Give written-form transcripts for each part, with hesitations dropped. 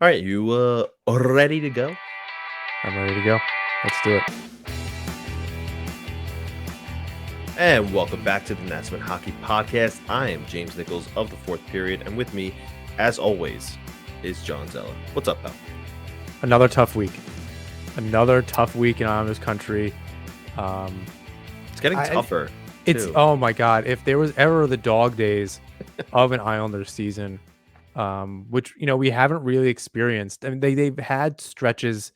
All right, you ready to go? I'm ready to go. Let's do it. And welcome back to the Nassau Hockey Podcast. I am James Nichols of the Fourth Period, and with me, as always, is John Zella. What's up, pal? Another tough week. Another tough week in Islanders country. Um, It's getting I tougher it's too. oh my god! If there was ever the dog days of an Islanders season, which we haven't really experienced. I mean, they've had stretches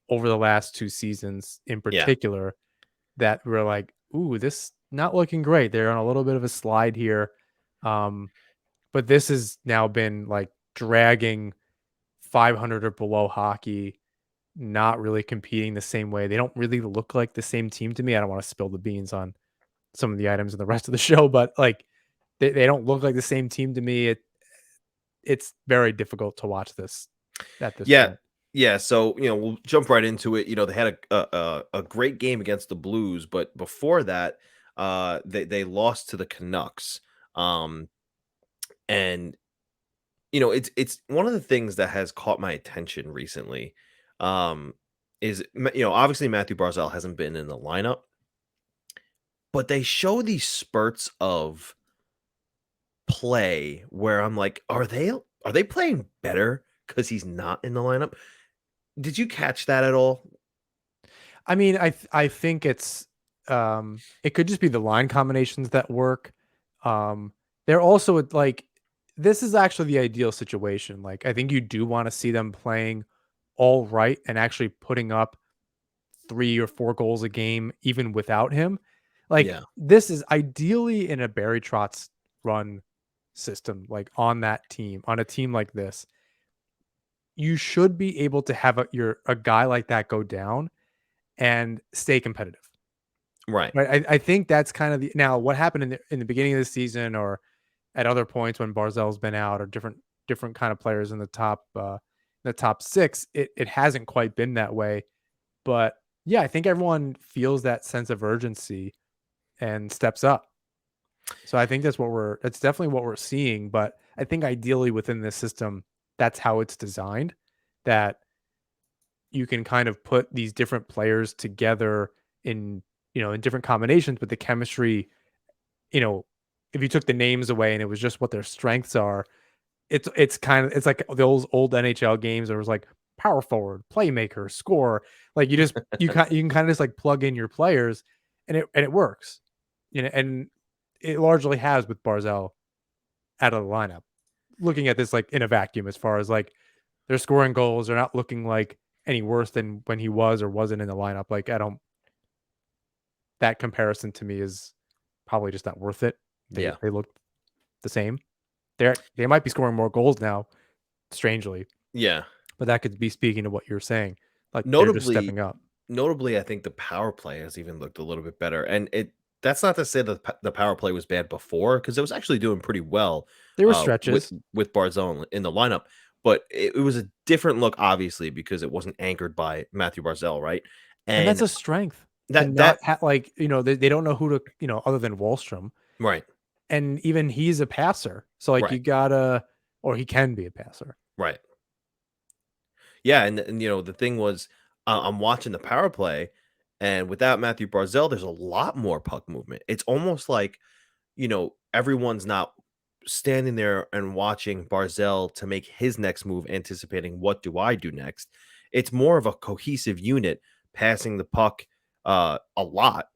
over the last two seasons in Yeah, particular that were like, ooh, this not looking great. They're on a little bit of a slide here. Um, but this has now been like dragging 500 or below hockey, not really competing the same way. They don't really look like the same team to me. I don't want to spill the beans on some of the items in the rest of the show, but like they don't look like the same team to me. It's very difficult to watch this at this yeah, point. yeah. So we'll jump right into it. They had a great game against the Blues, but before that, they lost to the Canucks. Um, and it's one of the things that has caught my attention recently. Um, obviously Matthew Barzal hasn't been in the lineup, but they show these spurts of play where I'm like, are they playing better because he's not in the lineup? Did you catch that at all? I mean, I think it could just be the line combinations that work. They're also like this is actually the ideal situation. Like I think you do want to see them playing all right and actually putting up 3 or 4 goals a game even without him. Like Yeah, this is ideally in a Barry Trotz run system, like on that team, on a team like this. You should be able to have a guy like that go down and stay competitive. right. Right, I think that's kind of the now what happened in the beginning of the season or at other points when Barzell's been out or different kind of players in the top 6, it hasn't quite been that way, but yeah, I think everyone feels that sense of urgency and steps up. So I think that's definitely what we're seeing, but I think ideally within this system, that's how it's designed, that you can kind of put these different players together in, in different combinations, but the chemistry, you know, if you took the names away and it was just what their strengths are, it's like those old NHL games where it was like power forward, playmaker, score. Like you can kind of just like plug in your players and it works. And it largely has with Barzell out of the lineup. Looking at this like in a vacuum as far as like they're scoring goals, they're not looking like any worse than when he was or wasn't in the lineup. Like I don't that comparison to me is probably just not worth it. Yeah, They look the same. They might be scoring more goals now, strangely, yeah. but that could be speaking to what you're saying. Like they're just Notably, stepping up. Notably, I think the power play has even looked a little bit better, and that's not to say that the power play was bad before because it was actually doing pretty well There were with stretches, Barzal in the lineup, but it was a different look, obviously, because it wasn't anchored by Matthew Barzal, right? and that's And a strength to that not that like they don't know who to other than Wallstrom, right, and even he's a passer, so like right, you gotta or he can be a passer. right, yeah, and the thing was, I'm watching the power play, and without Matthew Barzal, there's a lot more puck movement. It's almost like everyone's not standing there and watching Barzell to make his next move, anticipating what do I do next. It's more of a cohesive unit passing the puck a lot,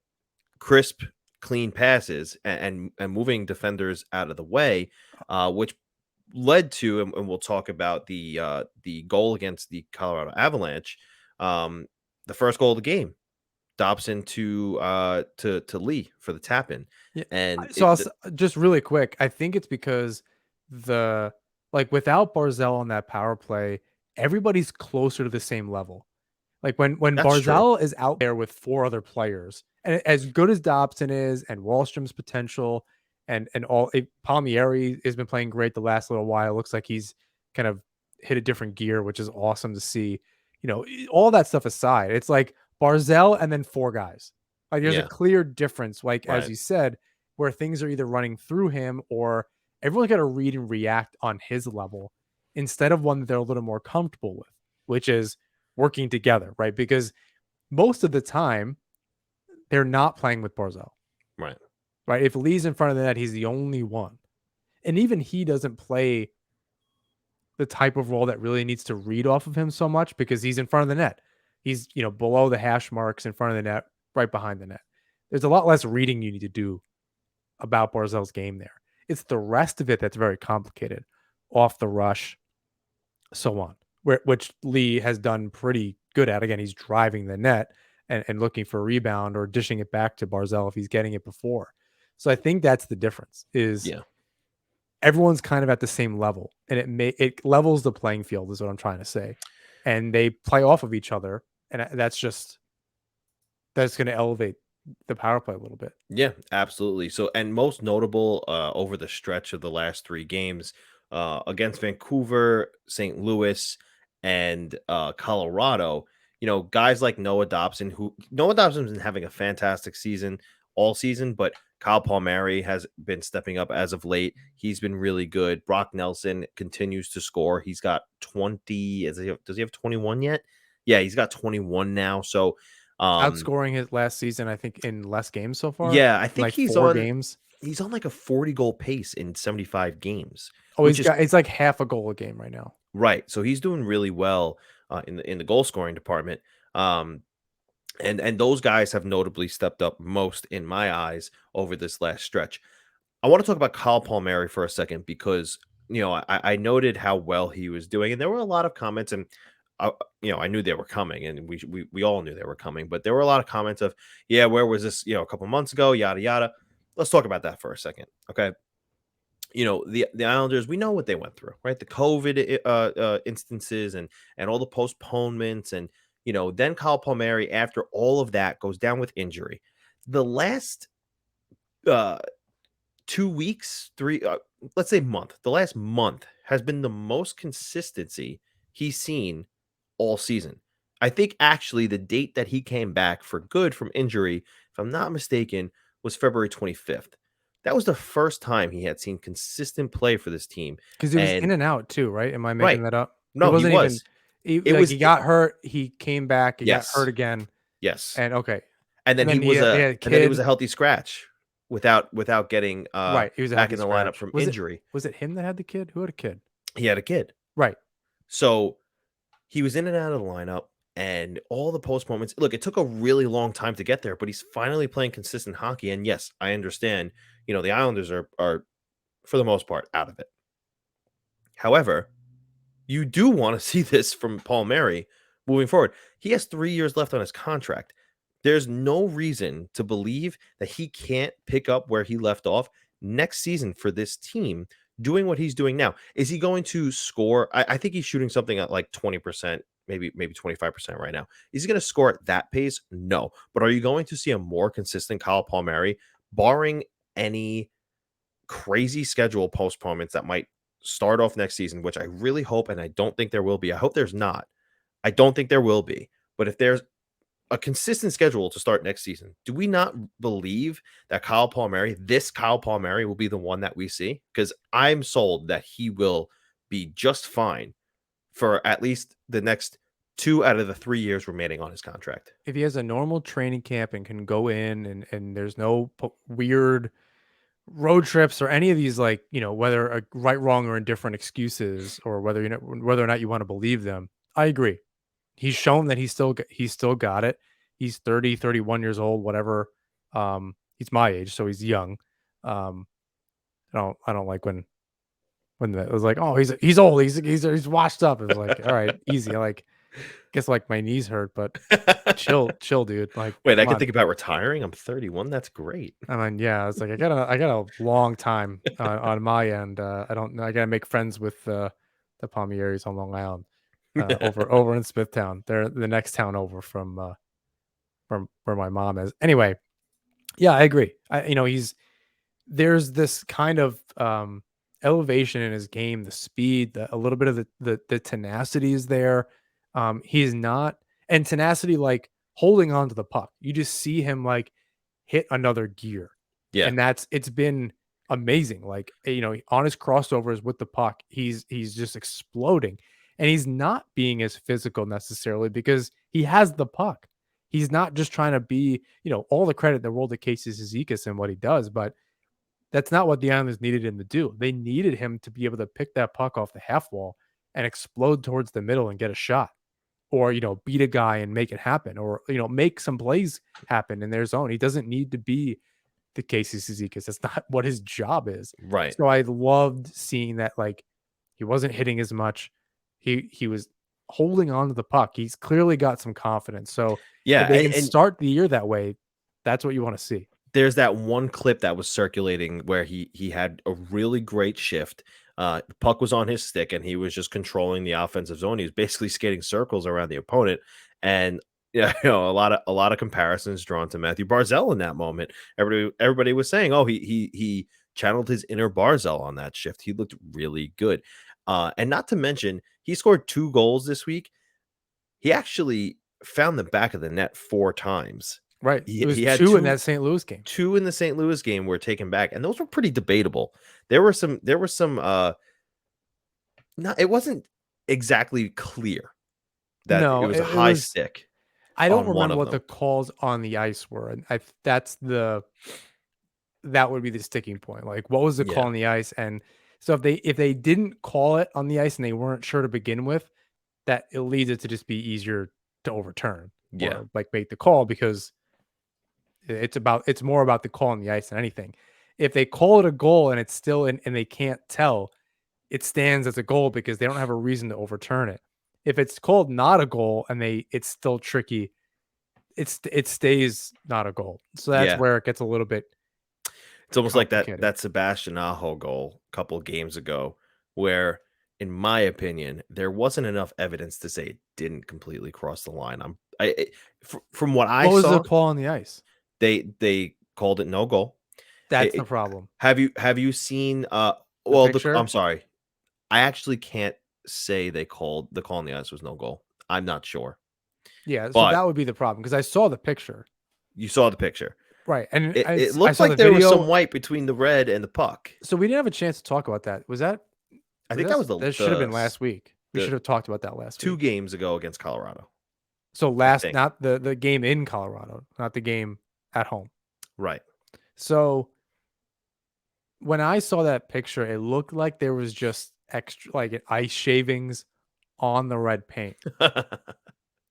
crisp, clean passes, and moving defenders out of the way, which led to, and we'll talk about the goal against the Colorado Avalanche, um, the first goal of the game. Dobson to Lee for the tap in, Yeah. and So just really quick, I think it's because the like without Barzell on that power play, everybody's closer to the same level. Like when that's true. Barzal is out there with 4 other players, and as good as Dobson is and Wallstrom's potential and all Palmieri has been playing great the last little while. It looks like he's kind of hit a different gear, which is awesome to see. All that stuff aside, it's like Barzell and then 4 guys. Like there's a Yeah, clear difference, like as right. you said, where things are either running through him or everyone's got to read and react on his level. instead of one that they're a little more comfortable with, which is working together, right? Because most of the time they're not playing with Barzell, Right. right? If Lee's in front of the net, he's the only one. And even he doesn't play the type of role that really needs to read off of him so much because he's in front of the net. He's, below the hash marks in front of the net, right behind the net. There's a lot less reading you need to do about Barzell's game there. It's the rest of it that's very complicated. Off the rush, so on. Which Lee has done pretty good at. Again, he's driving the net and looking for a rebound or dishing it back to Barzell if he's getting it before. So I think that's the difference is Yeah. everyone's kind of at the same level and it levels the playing field is what I'm trying to say. And they play off of each other. And that's going to elevate the power play a little bit. Yeah, absolutely. So, and most notable over the stretch of the last three games against Vancouver, St. Louis, and Colorado, guys like Noah Dobson, who Noah Dobson's been having a fantastic season all season, but Kyle Palmieri has been stepping up as of late. He's been really good. Brock Nelson continues to score. He's got 20. Does he have 21 yet? Yeah, he's got 21 now. So, Outscoring his last season, I think, in less games so far, yeah, I think like 4 games. he's on like a 40 goal pace in 75 games, Oh, which is it's like half a goal a game right now. right. So he's doing really well in the goal scoring department. Um, and those guys have notably stepped up most in my eyes over this last stretch. I want to talk about Kyle Palmieri for a second because I noted how well he was doing, and there were a lot of comments, and I knew they were coming, and we all knew they were coming, but there were a lot of comments of, yeah, where was this, a couple months ago, yada yada. Let's talk about that for a second, okay? The Islanders, we know what they went through, right? The COVID instances and all the postponements, and then Kyle Palmieri, after all of that, goes down with injury. The last uh 2 weeks, let's say month, the last month has been the most consistency he's seen all season. I think actually the date that he came back for good from injury, if I'm not mistaken, was February 25th. That was the first time he had seen consistent play for this team. Because he was in And and out too, right? Am I right. making that up? It No, he wasn't even was. It was he got hurt, he came back, he got hurt yes. again, Yes. and okay. And then And then he had a he was kid. a healthy scratch without getting Right, he was a back healthy in the lineup scratch. from injury. Was it him that had the kid? Who had a kid? He had a kid. Right. So he was in and out of the lineup and all the post moments. Look, it took a really long time to get there, but he's finally playing consistent hockey. And yes, I understand, the Islanders are for the most part out of it. However, you do want to see this from Palmieri moving forward. He has 3 years left on his contract. There's no reason to believe that he can't pick up where he left off next season for this team, doing what he's doing now. Is he going to score? I think he's shooting something at like 20%, maybe 25% right now. Is he going to score at that pace? No. But are you going to see a more consistent Kyle Palmieri, barring any crazy schedule postponements that might start off next season, which I really hope, and I don't think there will be. I hope there's not. I don't think there will be. But if there's a consistent schedule to start next season, do we not believe that this Kyle Palmieri, will be the one that we see? Because I'm sold that he will be just fine for at least the next 2 out of the 3 years remaining on his contract. If he has a normal training camp and can go in and there's no weird road trips or any of these, like, whether a right, wrong, or indifferent excuses, or whether or not you want to believe them, I agree. He's shown that he's still got it. He's 30, 31 years old, whatever. He's my age, so he's young. Um, I don't like when it was like, oh, he's old, he's washed up. It was like, all right, easy. I guess like my knees hurt, but chill, dude. Like, Wait, I come could on. think about retiring. I'm 31. That's great. I mean, yeah, it's like I got a long time on my end. I don't know. I gotta make friends with the Palmieris on Long Island, over in Smithtown. They're the next town over from where my mom is. Anyway, yeah, I agree. There's this kind of elevation in his game, the speed, a little bit of the tenacity is there. He's not, and tenacity, like holding on to the puck. You just see him like hit another gear. Yeah. And it's been amazing. Like, on his crossovers with the puck, he's just exploding, and he's not being as physical necessarily because he has the puck. He's not just trying to be, all the credit in the world to Casey Cizikas and what he does, but that's not what the Islanders needed him to do. They needed him to be able to pick that puck off the half wall and explode towards the middle and get a shot, or beat a guy and make it happen, or make some plays happen in their zone. He doesn't need to be the Casey Cizikas. That's not what his job is. Right. So I loved seeing that, like, he wasn't hitting as much. He was holding on to the puck. He's clearly got some confidence. So Yeah, if they can and start the year that way, that's what you want to see. there's that one clip that was circulating where he had a really great shift. The puck was on his stick, and he was just controlling the offensive zone. He was basically skating circles around the opponent, and yeah, a lot of comparisons drawn to Matthew Barzal in that moment. Everybody was saying, "Oh, he channeled his inner Barzal on that shift. He looked really good." And not to mention, he scored 2 goals this week. He actually found the back of the net 4 times. Right. It was He had two in two that St. Louis game. 2 in the St. Louis game were taken back, and those were pretty debatable. There were some, no, it wasn't exactly clear that it No, was a it high was. stick I don't on one remember of what the them. calls on the ice were, and that would be the sticking point. Like, what was the call Yeah, on the ice? And so if they didn't call it on the ice and they weren't sure to begin with, that it leads it to just be easier to overturn yeah, or like make the call, because it's more about the call on the ice than anything. If they call it a goal and it's still in and they can't tell, it stands as a goal because they don't have a reason to overturn it. If it's called not a goal and it's still tricky, it stays not a goal. So that's yeah. where it gets a little bit It's almost like complicated. that Sebastian Aho goal a couple games ago, where, in my opinion, there wasn't enough evidence to say it didn't completely cross the line. From what I What was the saw, call on the ice? they called it no goal. That's the It problem. have you seen, The well, I'm picture? sorry. I actually can't say they called the call on the ice was no goal. I'm not sure. Yeah, so But that would be the problem because I saw the picture. you saw the picture. Right, and It I looked saw the like there was some video. white between the red and the puck. So we didn't have a chance to talk about that. I think that was That should have been last week. We the should have talked about that last 2 week. games ago against Colorado, So I last, think. not the game in Colorado, not the game at home. Right. So when I saw that picture, it looked like there was just extra, like, ice shavings on the red paint.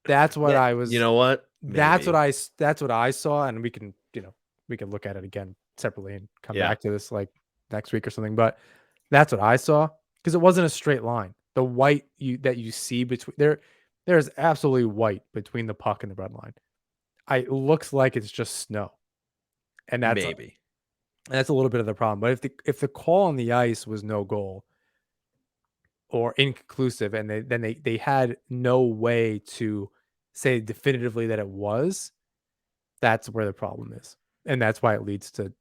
That's what Yeah, I you was know what? that's what Maybe. I saw, and we can look at it again separately and come Yeah. back to this, like, next week or something, but that's what I saw because it wasn't a straight line. The white that you see between there's absolutely white between the puck and the red line. It looks like it's just snow, and Maybe. that's a little bit of the problem, but if the call on the ice was no goal or inconclusive, and they had no way to say definitively that it was, that's where the problem is, and that's why it leads to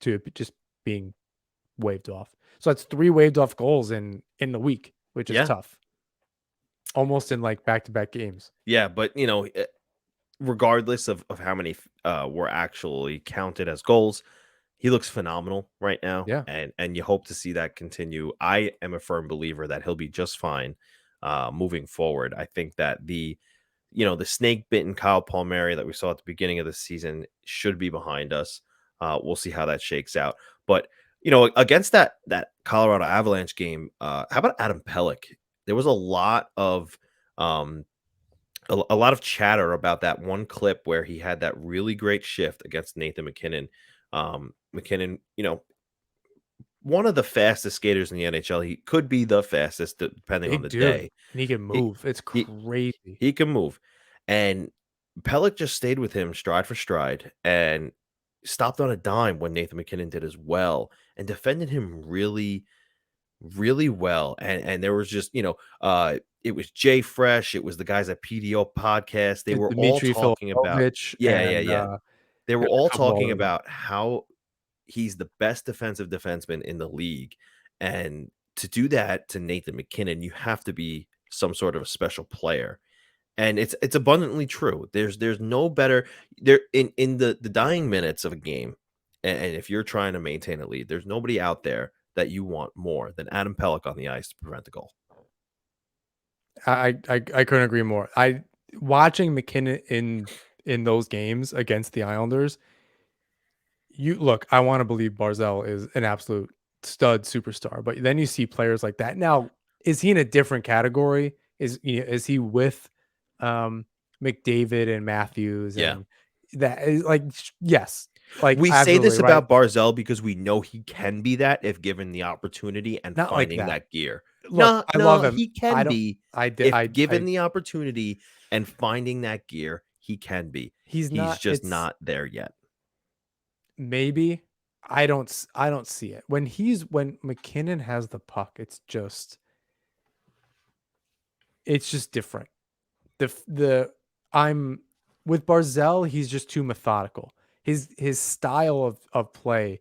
it just being waved off. So that's 3 waved off goals in the week, which is Yeah. tough, almost in, like, back-to-back games. Yeah, but, regardless of how many were actually counted as goals, he looks phenomenal right now, Yeah, and you hope to see that continue. I am a firm believer that he'll be just fine moving forward. I think that the snake bitten Kyle Palmieri that we saw at the beginning of the season should be behind us. We'll see how that shakes out. But against that Colorado Avalanche game, how about Adam Pelech? There was um, a lot of chatter about that one clip where he had that really great shift against Nathan McKinnon. McKinnon, one of the fastest skaters in the NHL. He could be the fastest, depending on big the dude, day. and he can He move. It's he crazy. he can move, and Pelech just stayed with him stride for stride and stopped on a dime when Nathan McKinnon did as well, and defended him really, really well. And there was just, it was Jay Fresh, it was the guys at PDO podcast. They It's were all Dmitry talking about, Filipovich yeah, yeah, and, yeah. They were there's a all couple talking others. about how he's the best defensive defenseman in the league. And to do that to Nathan McKinnon, you have to be some sort of a special player. And it's abundantly true. There's no better there in the dying minutes of a game. And if you're trying to maintain a lead, there's nobody out there that you want more than Adam Pelech on the ice to prevent the goal. I couldn't agree more. I watching McKinnon in those games against the Islanders. You look, I want to believe Barzell is an absolute stud superstar, but then you see players like that. Now, is he in a different category? Is he with um McDavid and Matthews Yeah. and that is like yes, like We say absolutely this right. about Barzell because we know he can be that if given the opportunity and Not like finding that. that gear. Look, No, I love no, him. he I can don't be I did if given I the opportunity and finding that gear, he can be. he's He's not just it's not there yet. maybe I don't see it. When McKinnon has the puck, it's just different. The I'm with Barzell, he's just too methodical. His style of play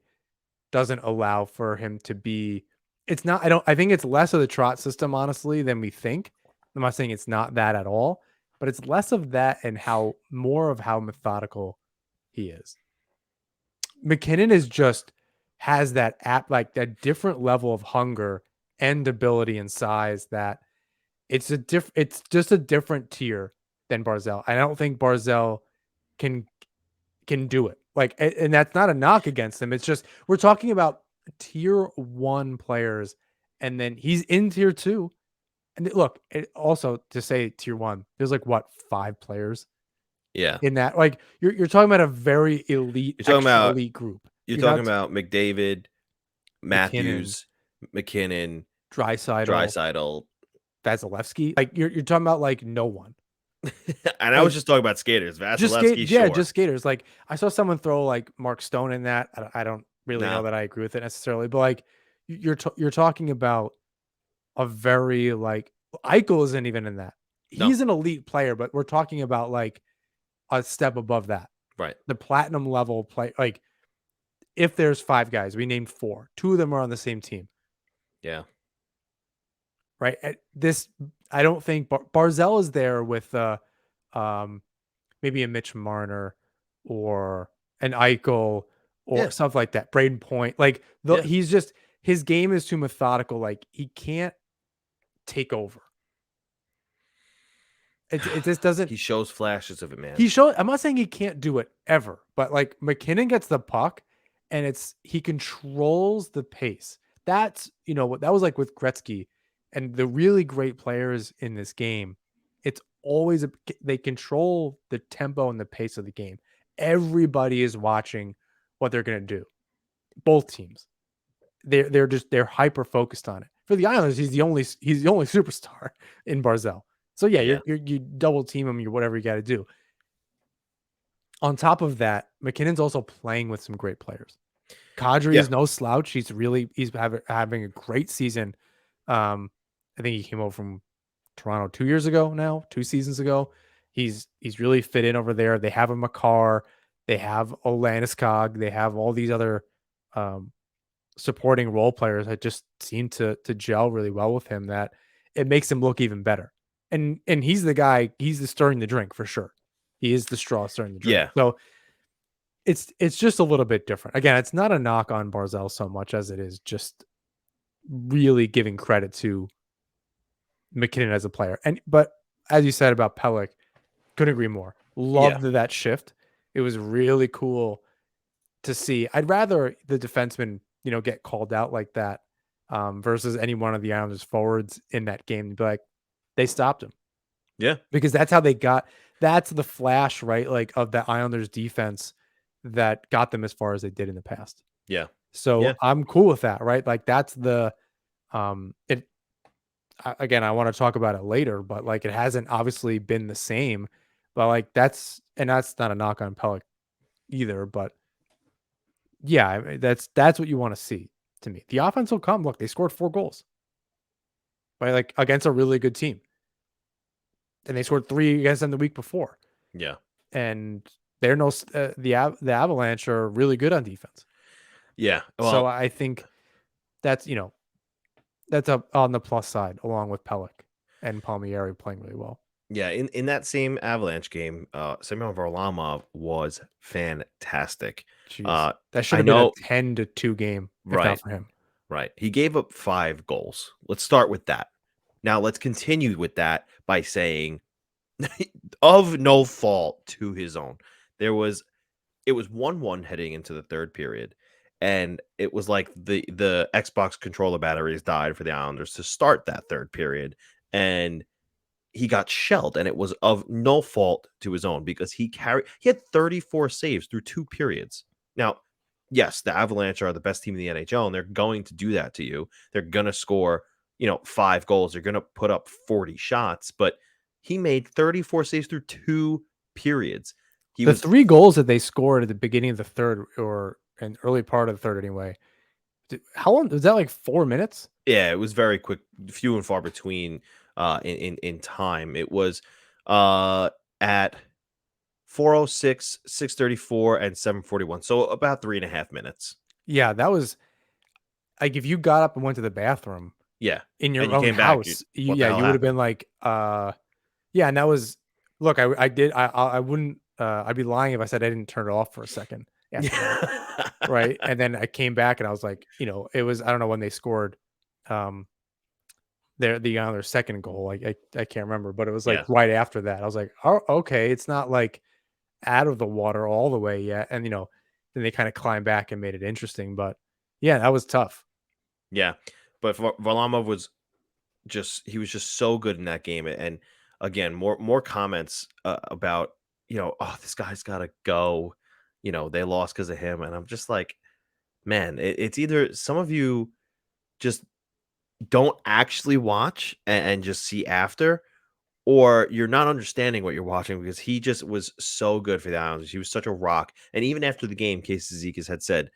doesn't allow for him to be it's not I think it's less of the trot system honestly than we think. I'm not saying it's not that at all, but it's less of that and how more of how methodical he is. McKinnon is just has that app like that different level of hunger and ability and size that it's just a different tier than Barzell. I don't think Barzell can do it. Like and that's not a knock against him. It's just we're talking about tier 1 players and then he's in tier 2. And look, it also to say tier 1, there's like what 5 players Yeah. in that. Like you're talking about a very elite You're talking extra about elite group. you're You're talking not about McDavid, McKinnon, Matthews, McKinnon, Draisaitl, Draisaitl. Vasilevsky. Like you're talking about like no one. And I was Like just talking about skaters. just Vasilevsky, just sure. skaters. Like I saw someone throw like Mark Stone in that. I don't really know No, that I agree with it necessarily, but like you're talking about a very like Eichel isn't even in that. no, He's an elite player, but we're talking about like a step above that. right. The platinum level play. Like if there's 5 guys, we named 4. 2 of them are on the same team, Yeah. right? This I don't think Barzell is there with um maybe a Mitch Marner or an Eichel or Yeah. stuff like that. Braden Point, like Yeah. he's just his game is too methodical. Like he can't take over. It just doesn't. He shows flashes of it, man. He showed. I'm not saying he can't do it ever, but like McKinnon gets the puck, and he controls the pace. That's what that was like with Gretzky, and the really great players in this game. It's always they control the tempo and the pace of the game. Everybody is watching what they're gonna do. Both teams. They're hyper focused on it. For the Islanders, he's the only superstar in Barzell. So yeah, Yeah. you double team him, you whatever you got to do. On top of that, McKinnon's also playing with some great players. Kadri Yeah. is no slouch. He's having a great season. I think he came over from Toronto 2 years ago now, 2 seasons ago. He's really fit in over there. They have a Makar, they have Olaniscog, they have all these other um, supporting role players that just seem to gel really well with him. That it makes him look even better. And he's the guy. He's the stirring the drink for sure. He is the straw stirring the drink. Yeah. So it's just a little bit different. Again, it's not a knock on Barzell so much as it is just really giving credit to McKinnon as a player. But as you said about Pelech, couldn't agree more. Yeah. Loved that shift. It was really cool to see. I'd rather the defenseman, get called out like that versus any one of the Islanders forwards in that game to be like, they stopped him Yeah. because that's the flash, right? Like of the Islanders defense that got them as far as they did in the past. Yeah. So Yeah. I'm cool with that, right? Like that's it. Again, I want to talk about it later, but like it hasn't obviously been the same. But like that's not a knock on Pelech either. But yeah, I mean, that's what you want to see to me. The offense will come. Look, they scored 4 goals, right? Like against a really good team, and they scored 3 against them the week before. Yeah. And they're no the Avalanche are really good on defense. Yeah. So Well, I think that's that's up on the plus side, along with Pelech and Palmieri playing really well. Yeah, in that same Avalanche game, Semyon Varlamov was fantastic. Jeez. Uh, That should I have been a know 10-2 game if not right, for him. right. He gave up 5 goals. Let's start with that. Now let's continue with that by saying of no fault to his own. There was it was 1-1 heading into the 3rd period, and it was like the Xbox controller batteries died for the Islanders to start that 3rd period, and he got shelled, and it was of no fault to his own because he had 34 saves through 2 periods. Now, yes, the Avalanche are the best team in the NHL, and they're going to do that to you. They're gonna score, 5 goals. They're gonna put up 40 shots, but he made 34 saves through 2 periods. He The was 3 goals that they scored at the beginning of the 3rd or an early part of the 3rd anyway, how long was that, like 4 minutes? Yeah, it was very quick, few and far between, in time. It was, at 4:06, 6:34, and 7:41, so about 3.5 minutes. Yeah, that was like, if you got up and went to the bathroom Yeah, in and your you own came back, you house, what the yeah, hell you would have happened? been like, yeah, and that was look, I did I wouldn't, I'd be lying if I said I didn't turn it off for a second after that, right? And then I came back and I was like, it was I don't know when they scored, um, their 2nd goal, I can't remember, but it was, like, Yeah, right after that. I was like, "Oh, okay, it's not, like, out of the water all the way yet," and, then they kinda climbed back and made it interesting, but, yeah, that was tough. yeah, but Varlamov was he was just so good in that game, and again, more comments, about, "Oh, this guy's gotta go," "They lost because of him," and I'm just like, "Man, it's either some of you just don't actually watch and just see after, or you're not understanding what you're watching because he just was so good for the Islanders. He was such a rock. And even after the game, Casey Zizekas had said,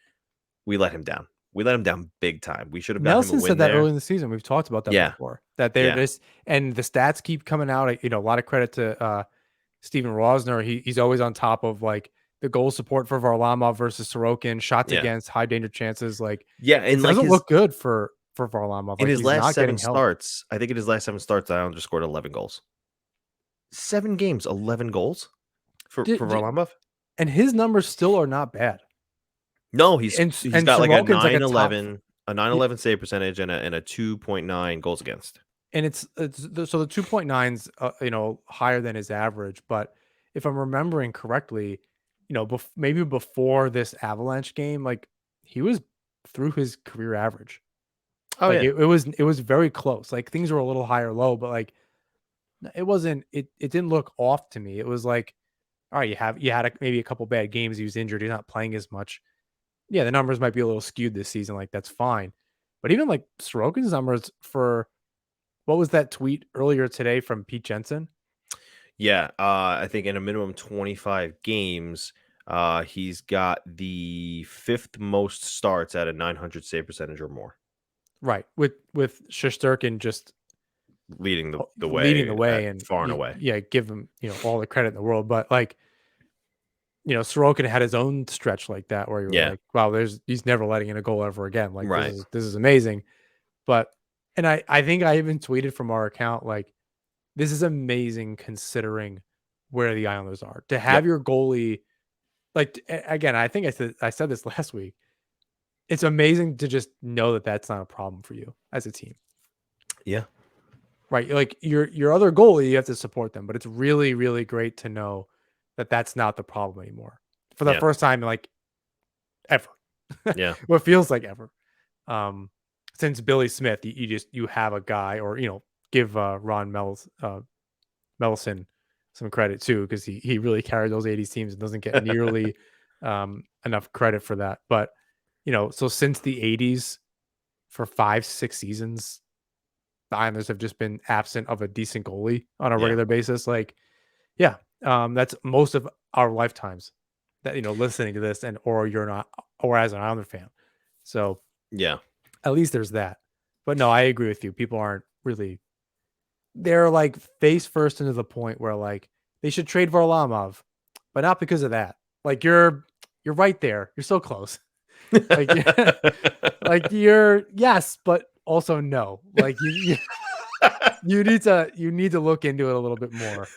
"We let him down. We let him down big time. We should have got him a Nelson said win that early there." in the season. We've talked about that Yeah, before. That they're yeah, just and the stats keep coming out. A lot of credit to Steven Rosner. He's always on top of like the goal support for Varlamov versus Sorokin, shots yeah, against, high danger chances. Like yeah. it And like doesn't look good for Varlamov. in Like his he's last not seven getting help. starts, I think in his last 7 starts, the Islanders scored 11 goals. 7 games, 11 goals D- for d- Varlamov. and his numbers still are not bad. No, And he's and got like a Sorokin's like nine eleven a nine yeah, eleven save percentage and a 2.9 goals against. and so the 2.9's higher than his average, but if I'm remembering correctly, maybe before this Avalanche game, like he was through his career average. Oh Like yeah, it was very close. Like things were a little higher low, but like it wasn't it didn't look off to me. It was like, all right, you had maybe a couple bad games. He was injured. He's not playing as much. Yeah, the numbers might be a little skewed this season. Like that's fine. But even like Sorokin's numbers for what was that tweet earlier today from Pete Jensen? yeah. I think in a minimum 25 games, he's got the 5th most starts at a 900 save percentage or more, Right, with Shesterkin just leading the leading the way at way, and far and away. yeah, give him all the credit in the world. But like Sorokin had his own stretch like that where you were Yeah, like, wow, he's never letting in a goal ever again. Like this right. is this is amazing. But and I think I even tweeted from our account like this is amazing considering where the Islanders are to have Yep. your goalie like again. I think I said this last week. It's amazing to just know that that's not a problem for you as a team. Yeah. Right, like, your other goalie, you have to support them, but it's really, really great to know that that's not the problem anymore for the Yeah. first time, like, ever. Yeah. What feels like ever. Um, since Billy Smith, you have a guy or, give, Ron Mellison some credit too because he really carried those 80s teams and doesn't get nearly, enough credit for that, but, so since the '80s for 5, 6 seasons, the Islanders have just been absent of a decent goalie on a Yeah. regular basis. Like, yeah, that's most of our lifetimes that listening to this, and or you're not, or as an Islander fan. So Yeah. at least there's that. But no, I agree with you. People aren't really. They're like face first into the point where like they should trade Varlamov, but not because of that. Like you're right there. You're so close. Like like you're yes, but also no. Like you you need to look into it a little bit more.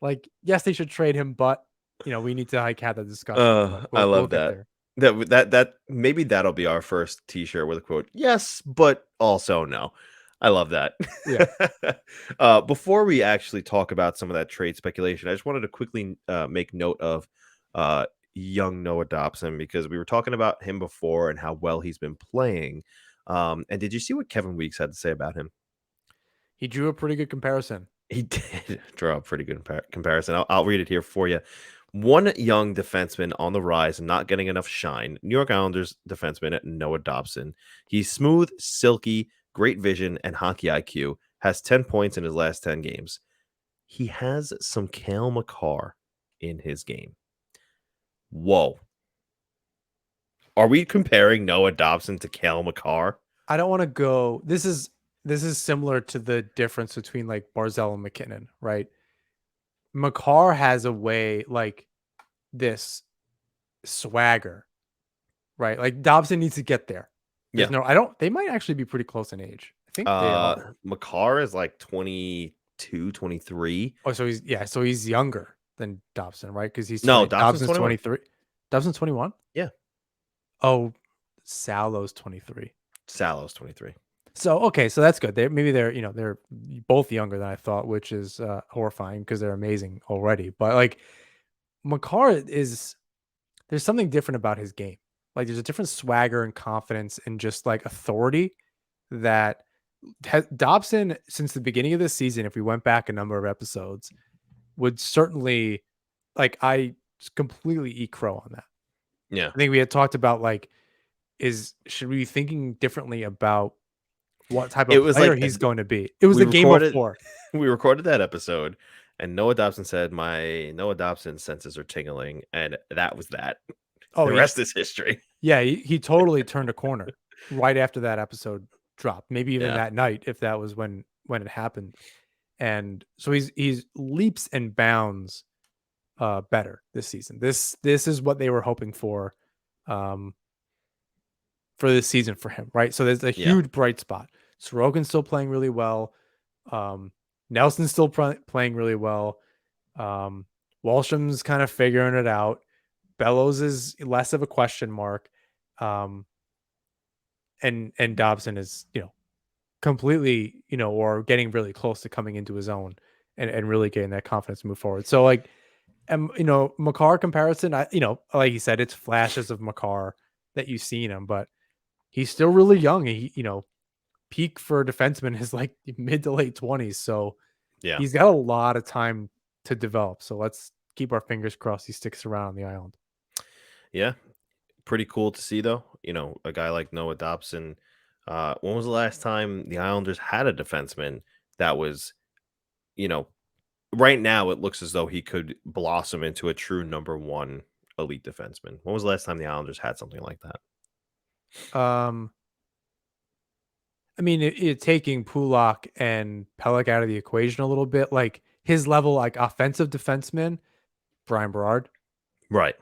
Like, yes, they should trade him, but we need to like have the discussion. But I we'll love get that. there. That maybe that'll be our first T-shirt with a quote. Yes, but also no. I love that. Yeah. Before we actually talk about some of that trade speculation, I just wanted to quickly make note of uh, young Noah Dobson because we were talking about him before and how well he's been playing. And did you see what Kevin Weeks had to say about him? He drew a pretty good comparison. He did draw a pretty good comparison. I'll read it here for you. One young defenseman on the rise and not getting enough shine. New York Islanders defenseman Noah Dobson. He's smooth, silky, great vision, and hockey IQ. Has 10 points in his last 10 games. He has some Cale Makar in his game. Whoa. Are we comparing Noah Dobson to Cale Makar? I don't want to go. This is similar to the difference between like Barzell and McKinnon, right? Makar has a way like this swagger, right? Like Dobson needs to get there. There's Yeah. no, I don't, they might actually be pretty close in age. I think they are. Makar is like 22, 23. Oh, so he's younger than Dobson, right? Because No, Dobson's Dobson's 21. 23. Dobson's 21. Yeah. Oh, Salo's 23. Salo's 23. So okay, so that's good. They're both younger than I thought, which is horrifying because they're amazing already. But like Makar is there's something different about his game. Like there's a different swagger and confidence and just like authority that Dobson since the beginning of this season, if we went back a number of episodes, would certainly like I completely eat crow on that. Yeah. I think we had talked about like should we be thinking differently about what type It of was player like he's going to be. It was we the game recorded before. we recorded that episode and Noah Dobson said, "My Noah Dobson senses are tingling," and that was that. Oh, The rest is history. yeah, he totally turned a corner right after that episode dropped. Maybe even Yeah. that night if that was when it happened. And so he's leaps and bounds better this season. This is what they were hoping um for this season for him, right? So there's a Yeah. huge bright spot. Sorokin's still playing really well. Um Nelson's still playing really well. Um Walsham's kind of figuring it out. Bellows is less of a question mark. Um, and Dobson is, completely, or getting really close to coming into his own and really getting that confidence to move forward. So like, Makar comparison, like you said, it's flashes of Makar that you see in him, but he's still really young. Peak for a defenseman is like mid to late 20s. So Yeah. he's got a lot of time to develop. So let's keep our fingers crossed he sticks around on the island. Yeah. Pretty cool to see though. A guy like Noah Dobson. When was the last time the Islanders had a defenseman that was, you know, right now it looks as though he could blossom into a true number one elite defenseman. When was the last time the Islanders had something like that? Um, I mean, taking Pulak and Pelech out of the equation a little bit, like his level, like offensive defenseman, Brian Berard, Right.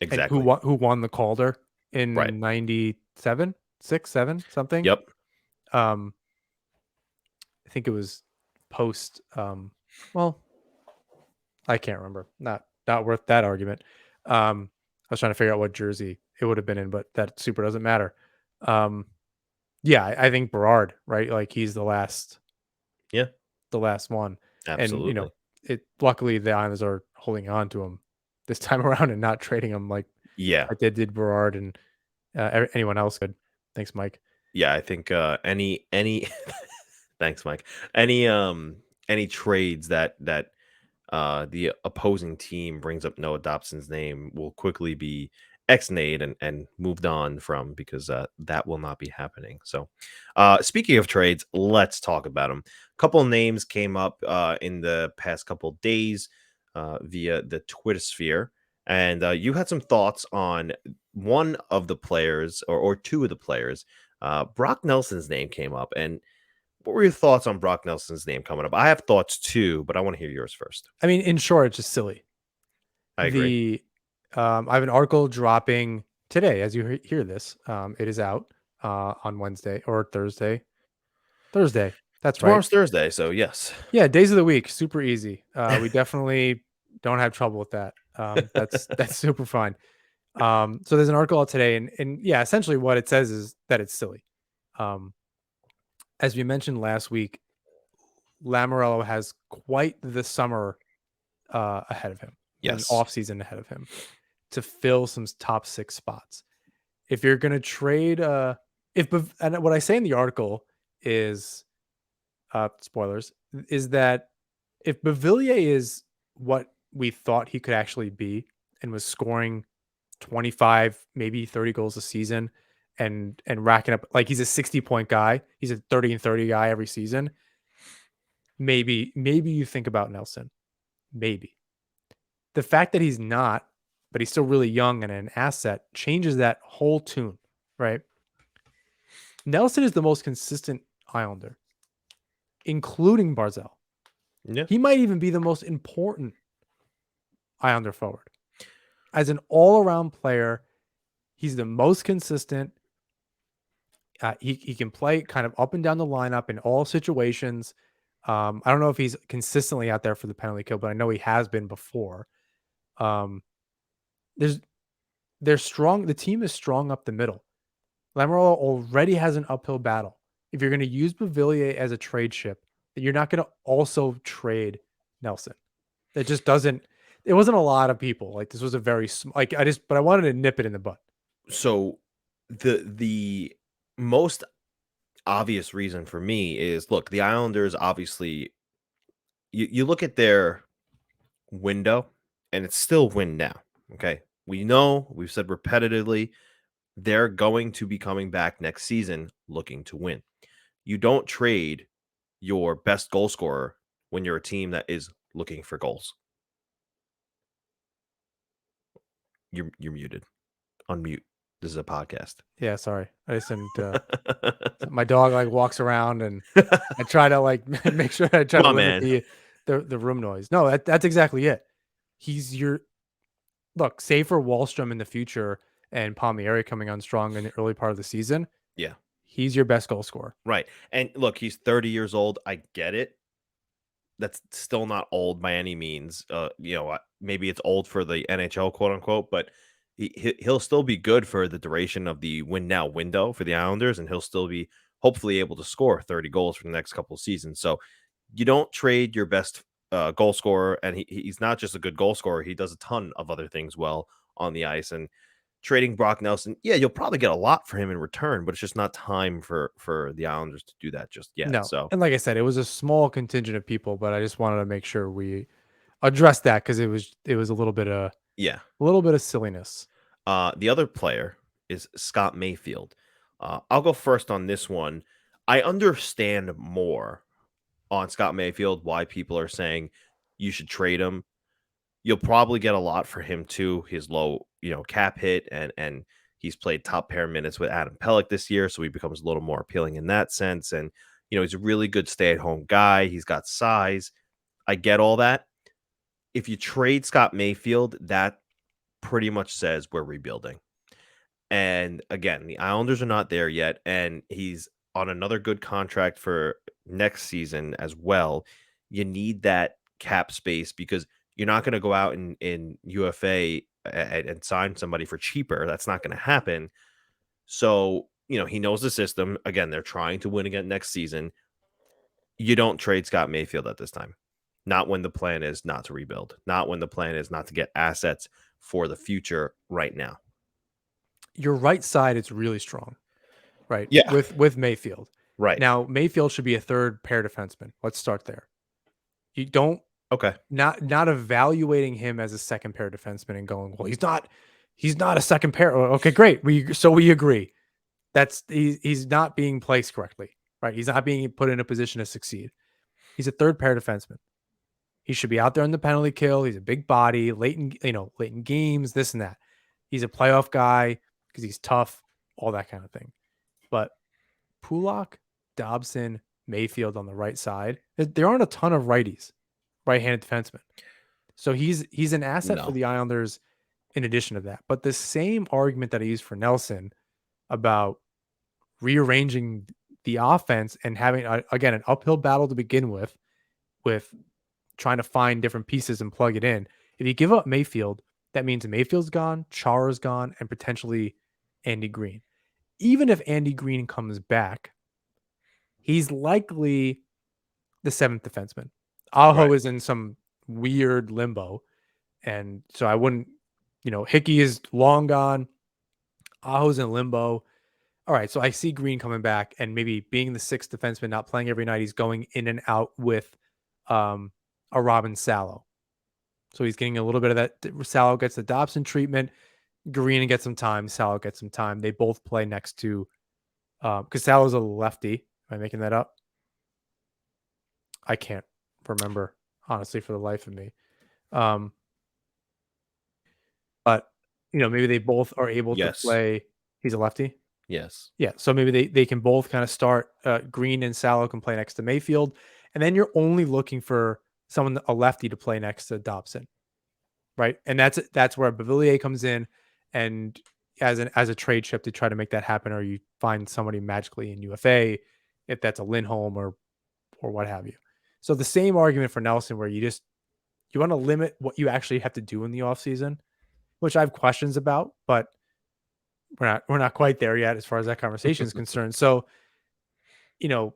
and Exactly. who won the Calder Right. in 97, 6, 7, something. Yep. Um, I think it was post. Well, I can't remember. Not worth that argument. I was trying to figure out what jersey it would have been in, but that super doesn't matter. Um, yeah, I think Berard, right? Like he's Yeah. the last one. And Absolutely. it luckily the Islanders are holding on to him this time around and not trading him Yeah. like they did Berard and anyone else could. Thanks, Mike. Yeah. I think any thanks, Mike. Any trades that the opposing team brings up Noah Dobson's name will quickly be ex-nayed and moved on from because that will not be happening. So, speaking of trades, let's talk about them. A couple of names came up in the past couple of days via the Twitter sphere, and you had some thoughts on one of the players or two of the players. Brock Nelson's name came up, and what were your thoughts on Brock Nelson's name coming up? I have thoughts too, but I want to hear yours first. I mean, in short, it's just silly. I agree. I have an article dropping today as you hear this. It is out on Wednesday or Thursday. Thursday. That's right. Tomorrow's Thursday, so yes. Yeah, days of the week, super easy. We definitely don't have trouble with that. That's super fine. So there's an article out today, and yeah, essentially what it says is that it's silly. Um, as we mentioned last week, Lamorello has quite the summer ahead of him, an Yes. off season ahead of him to fill some top 6 spots. If you're going to trade, and what I say in the article is, spoilers, is that if Bavillier is what we thought he could actually be and was scoring 25, maybe 30 goals a season and racking up like he's a 60-point guy, he's a 30 and 30 guy every season, maybe you think about Nelson. Maybe. The fact that he's not, but he's still really young and an asset changes that whole tune, right? Nelson is the most consistent Islander, including Barzell. Yeah. He might even be the most important Islander forward. As an all-around player, he's the most consistent. He can play kind of up and down the lineup in all situations. I don't know if he's consistently out there for the penalty kill, but I know he has been before. Um, there's they're strong. The team is strong up the middle. Lamorello already has an uphill battle. If you're going to use Bavillier as a trade chip, then you're not going to also trade Nelson. It just doesn't. It wasn't a lot of people. Like this was a very but I wanted to nip it in the butt. So the most obvious reason for me is look, the Islanders obviously you look at their window and it's still win now. Okay. We know we've said repetitively they're going to be coming back next season looking to win. You don't trade your best goal scorer when you're a team that is looking for goals. You're muted. Unmute. This is a podcast. Yeah, sorry. I just didn't. My dog like walks around, and I try to like make sure I try Come to on, limit man. the room noise. No, that's exactly it. He's your look. Save for Wallstrom in the future and Palmieri coming on strong in the early part of the season. Yeah. He's your best goal scorer. Right. And look, he's 30 years old. I get it. That's still not old by any means. Maybe it's old for the NHL, quote unquote, but he'll still be good for the duration of the win now window for the Islanders, and he'll still be hopefully able to score 30 goals for the next couple of seasons. So you don't trade your best goal scorer, and he's not just a good goal scorer; he does a ton of other things well on the ice. And trading Brock Nelson, yeah, you'll probably get a lot for him in return, but it's just not time for the Islanders to do that just yet. No, So and like I said, it was a small contingent of people, but I just wanted to make sure we addressed that because it was yeah. a little bit of silliness. The other player is Scott Mayfield. I'll go first on this one. I understand more on Scott Mayfield why people are saying you should trade him. You'll probably get a lot for him too. His low, cap hit and he's played top pair minutes with Adam Pelech this year, so he becomes a little more appealing in that sense. And he's a really good stay-at-home guy. He's got size. I get all that. If you trade Scott Mayfield, that pretty much says we're rebuilding. And again, the Islanders are not there yet, and he's on another good contract for next season as well. You need that cap space because you're not going to go out in UFA and sign somebody for cheaper. That's not going to happen. So, he knows the system. Again, they're trying to win again next season. You don't trade Scott Mayfield at this time. Not when the plan is not to rebuild. Not when the plan is not to get assets for the future right now. Your right side is really strong, right? Yeah. With Mayfield. Right. Now, Mayfield should be a third pair defenseman. Let's start there. You don't Okay. not evaluating him as a second pair defenseman and going, well, he's not a second pair. Okay, great. We agree. He's not being placed correctly, right? He's not being put in a position to succeed. He's a third pair defenseman. He should be out there in the penalty kill. He's a big body, late in games, this and that. He's a playoff guy because he's tough, all that kind of thing. But Pulak, Dobson, Mayfield on the right side, there aren't a ton of righties, right-handed defensemen. So he's an asset for No. the Islanders in addition to that. But the same argument that I used for Nelson about rearranging the offense and having again an uphill battle to begin with trying to find different pieces and plug it in. If you give up Mayfield, that means Mayfield's gone, Chara's gone, and potentially Andy Green. Even if Andy Green comes back, he's likely the seventh defenseman. Aho Right. is in some weird limbo. And so I wouldn't, Hickey is long gone. Aho's in limbo. All right. So I see Green coming back and maybe being the sixth defenseman, not playing every night. He's going in and out with um, a Robin Salo. So he's getting a little bit of that. Salo gets the Dobson treatment. Green gets some time. Salo gets some time. They both play next to, because Salo's a lefty. Am I making that up? I can't remember, honestly, for the life of me. Um, but maybe they both are able to Yes. play. He's a lefty. Yes. Yeah, so maybe they can both kind of start. Green and Salo can play next to Mayfield, and then you're only looking for a lefty to play next to Dobson, right? And that's where Bavillier comes in, and as a trade chip to try to make that happen, or you find somebody magically in UFA, if that's a Lindholm or what have you. So the same argument for Nelson, where you want to limit what you actually have to do in the offseason, which I have questions about, but we're not quite there yet as far as that conversation is concerned. So, you know,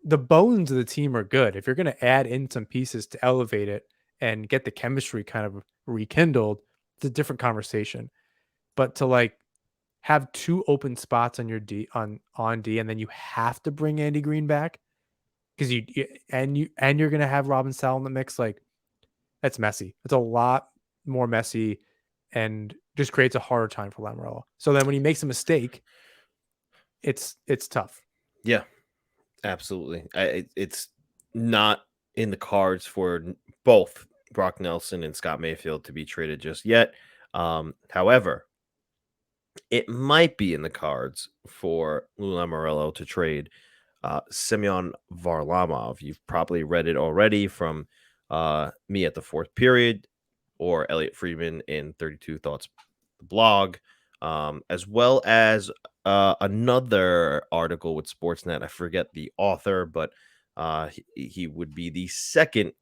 the bones of the team are good. If you're going to add in some pieces to elevate it and get the chemistry kind of rekindled, it's a different conversation. But to have two open spots on your on D, and then you have to bring Andy Green back because you're going to have Robin Sal in the mix, that's messy. It's a lot more messy and just creates a harder time for Lamoriello. So then when he makes a mistake, it's tough. Yeah. Absolutely. It's not in the cards for both Brock Nelson and Scott Mayfield to be traded just yet. However, it might be in the cards for Lou Lamoriello to trade Semyon Varlamov. You've probably read it already from me at the fourth period or Elliot Friedman in 32 Thoughts the blog, as well as another article with Sportsnet. I forget the author, but he would be the second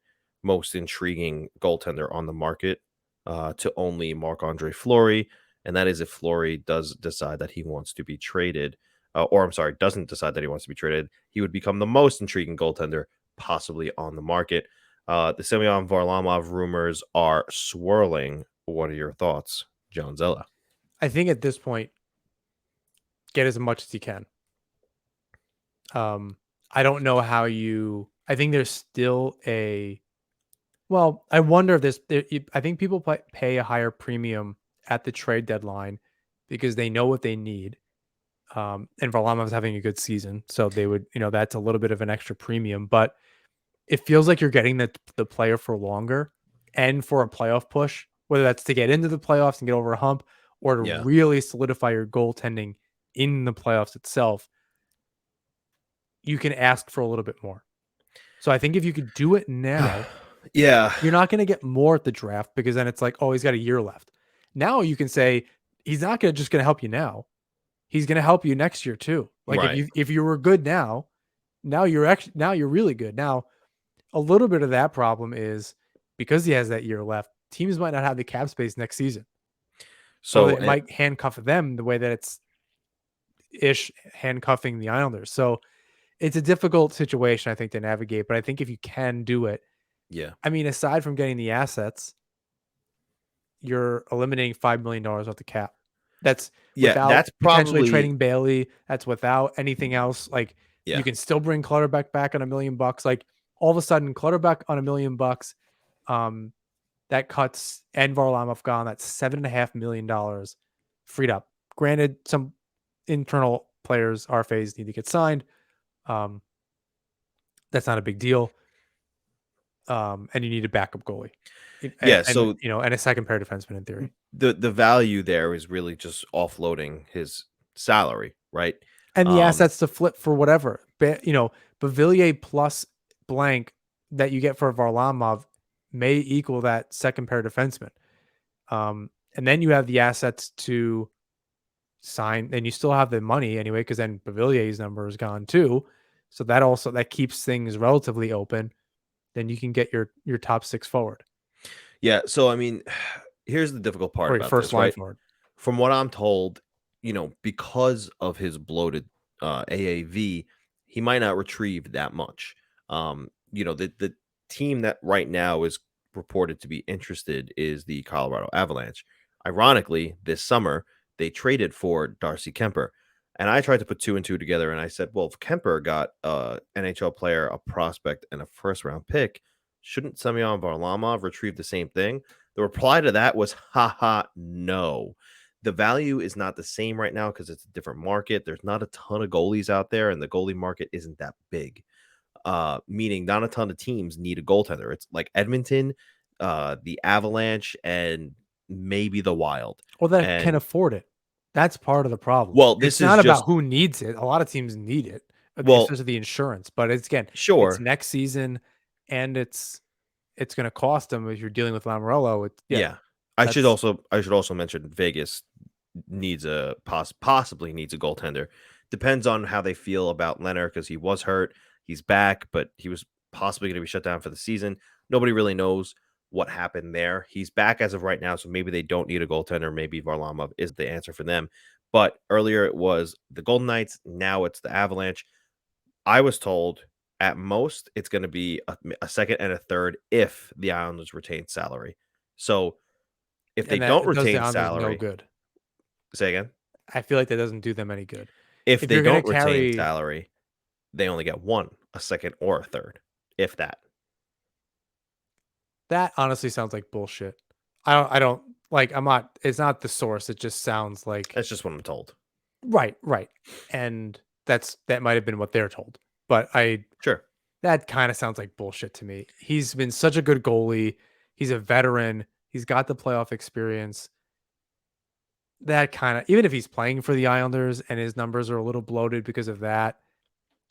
most intriguing goaltender on the market to only Marc Andre Fleury. And that is if Fleury does decide that he wants to be traded, or I'm sorry, doesn't decide that he wants to be traded, he would become the most intriguing goaltender possibly on the market. The Semyon Varlamov rumors are swirling. What are your thoughts, Johnzella? I think at this point, get as much as you can. I don't know how I think there's still well, I wonder if I think people pay a higher premium at the trade deadline because they know what they need. And Varlamov's having a good season, so they would, that's a little bit of an extra premium, but it feels like you're getting the player for longer and for a playoff push, whether that's to get into the playoffs and get over a hump or to Yeah. really solidify your goaltending in the playoffs itself. You can ask for a little bit more. So I think if you could do it now, Yeah. you're not going to get more at the draft because then it's like, oh, he's got a year left. Now you can say he's not just going to help you now. He's going to help you next year too. Like Right. if you were good now you're really good. Now, a little bit of that problem is because he has that year left, teams might not have the cap space next season. Or So, they might handcuff them the way that it's handcuffing the Islanders. So it's a difficult situation, I think, to navigate. But I think if you can do it, yeah. I mean, aside from getting the assets, you're eliminating $5 million off the cap. That's Yeah. without That's potentially probably, trading Bailey. That's without anything else. Like you yeah. can still bring Clutterbuck back on $1 million. Like all of a sudden, Clutterbuck on $1 million, that cuts and Varlamov gone. That's $7.5 million freed up. Granted, some internal players, RFAs, need to get signed. That's not a big deal. And you need a backup goalie, Yeah. and So and a second pair defenseman in theory. the value there is really just offloading his salary, right? And the Um, assets to flip for whatever. Bavillier plus blank that you get for Varlamov may equal that second pair defenseman. And then you have the assets to sign, and you still have the money anyway, because then Bavillier's number is gone too. So that also that keeps things relatively open. Then you can get your top six forward Yeah, so I mean, here's the difficult part or your about first this, line right? forward. From what I'm told, because of his bloated AAV, he might not retrieve that much. The team that right now is reported to be interested is the Colorado Avalanche. Ironically, this summer they traded for Darcy Kemper, and I tried to put two and two together, and I said, well, if Kemper got a NHL player, a prospect, and a first round pick, shouldn't Semyon Varlamov retrieve the same thing? The reply to that was, haha, no. The value is not the same right now because it's a different market. There's not a ton of goalies out there, and the goalie market isn't that big. Meaning not a ton of teams need a goaltender. It's like Edmonton, the Avalanche, and maybe the Wild. Or that can And afford it. That's part of the problem. well, It's this is not about just who needs it. A lot of teams need it, well, especially the insurance. But it's again, it's sure, next season, and it's going to cost them if you're dealing with Lamoriello. Yeah, yeah. that's I should also mention Vegas needs a possibly needs a goaltender. Depends on how they feel about Leonard because he was hurt. He's back, but he was possibly going to be shut down for the season. Nobody really knows what happened there. He's back as of right now, so maybe they don't need a goaltender. Maybe Varlamov is the answer for them. But earlier it was the Golden Knights. Now it's the Avalanche. I was told at most it's going to be a second and a third if the Islanders retain salary. So if they and don't that does the retain Islanders no salary, good. say again. I feel like that doesn't do them any good. If If they you're going to don't retain carry salary, they only get 1, a second or a third, if that. that, honestly sounds like bullshit. I don't like. I'm not. It's not the source. It just sounds like That's just what I'm told. right, right, and that might have been what they're told. But I Sure. that kind of sounds like bullshit to me. He's been such a good goalie. He's a veteran. He's got the playoff experience. That kind of, even if he's playing for the Islanders and his numbers are a little bloated because of that,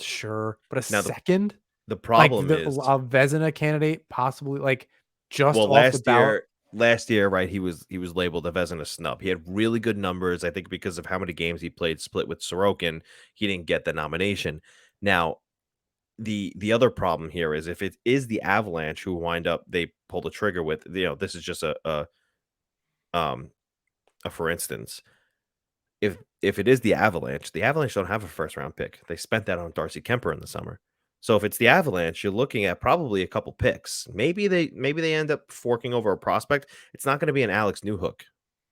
sure. But a Now second, the like problem the is, a Vezina candidate, possibly like just well, off the ballot. last year, right, he was labeled a Vezina snub. He had really good numbers, I think because of how many games he played split with Sorokin, he didn't get the nomination. Now, the other problem here is if it is the Avalanche who wind up they pull the trigger with, this is just um a for instance. If it is the Avalanche don't have a first round pick. They spent that on Darcy Kemper in the summer. So if it's the Avalanche, you're looking at probably a couple picks. Maybe they end up forking over a prospect. It's not going to be an Alex Newhook.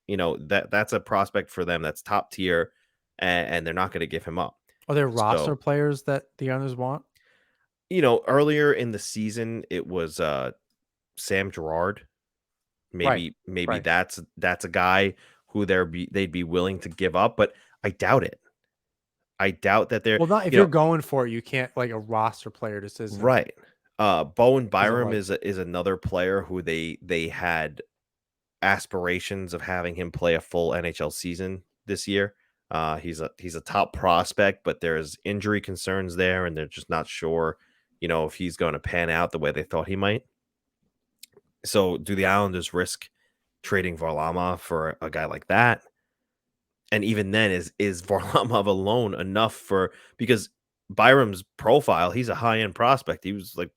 That's a prospect for them that's top tier, and they're not going to give him up. Are there roster So, players that the Islanders want? earlier in the season it was Sam Girard. Right, Maybe right. that's a guy who they'd be willing to give up, but I doubt it. I doubt that they're, Well, not if you you're know going for it, you can't like a roster player just right. Bowen isn't Byram right. is another player who they had aspirations of having him play a full NHL season this year. He's a top prospect, but there's injury concerns there, and they're just not sure, if he's going to pan out the way they thought he might. So, do the Islanders risk trading Varlamov for a guy like that? And even then, is Varlamov alone enough for because Byram's profile, he's a high end prospect. He was like,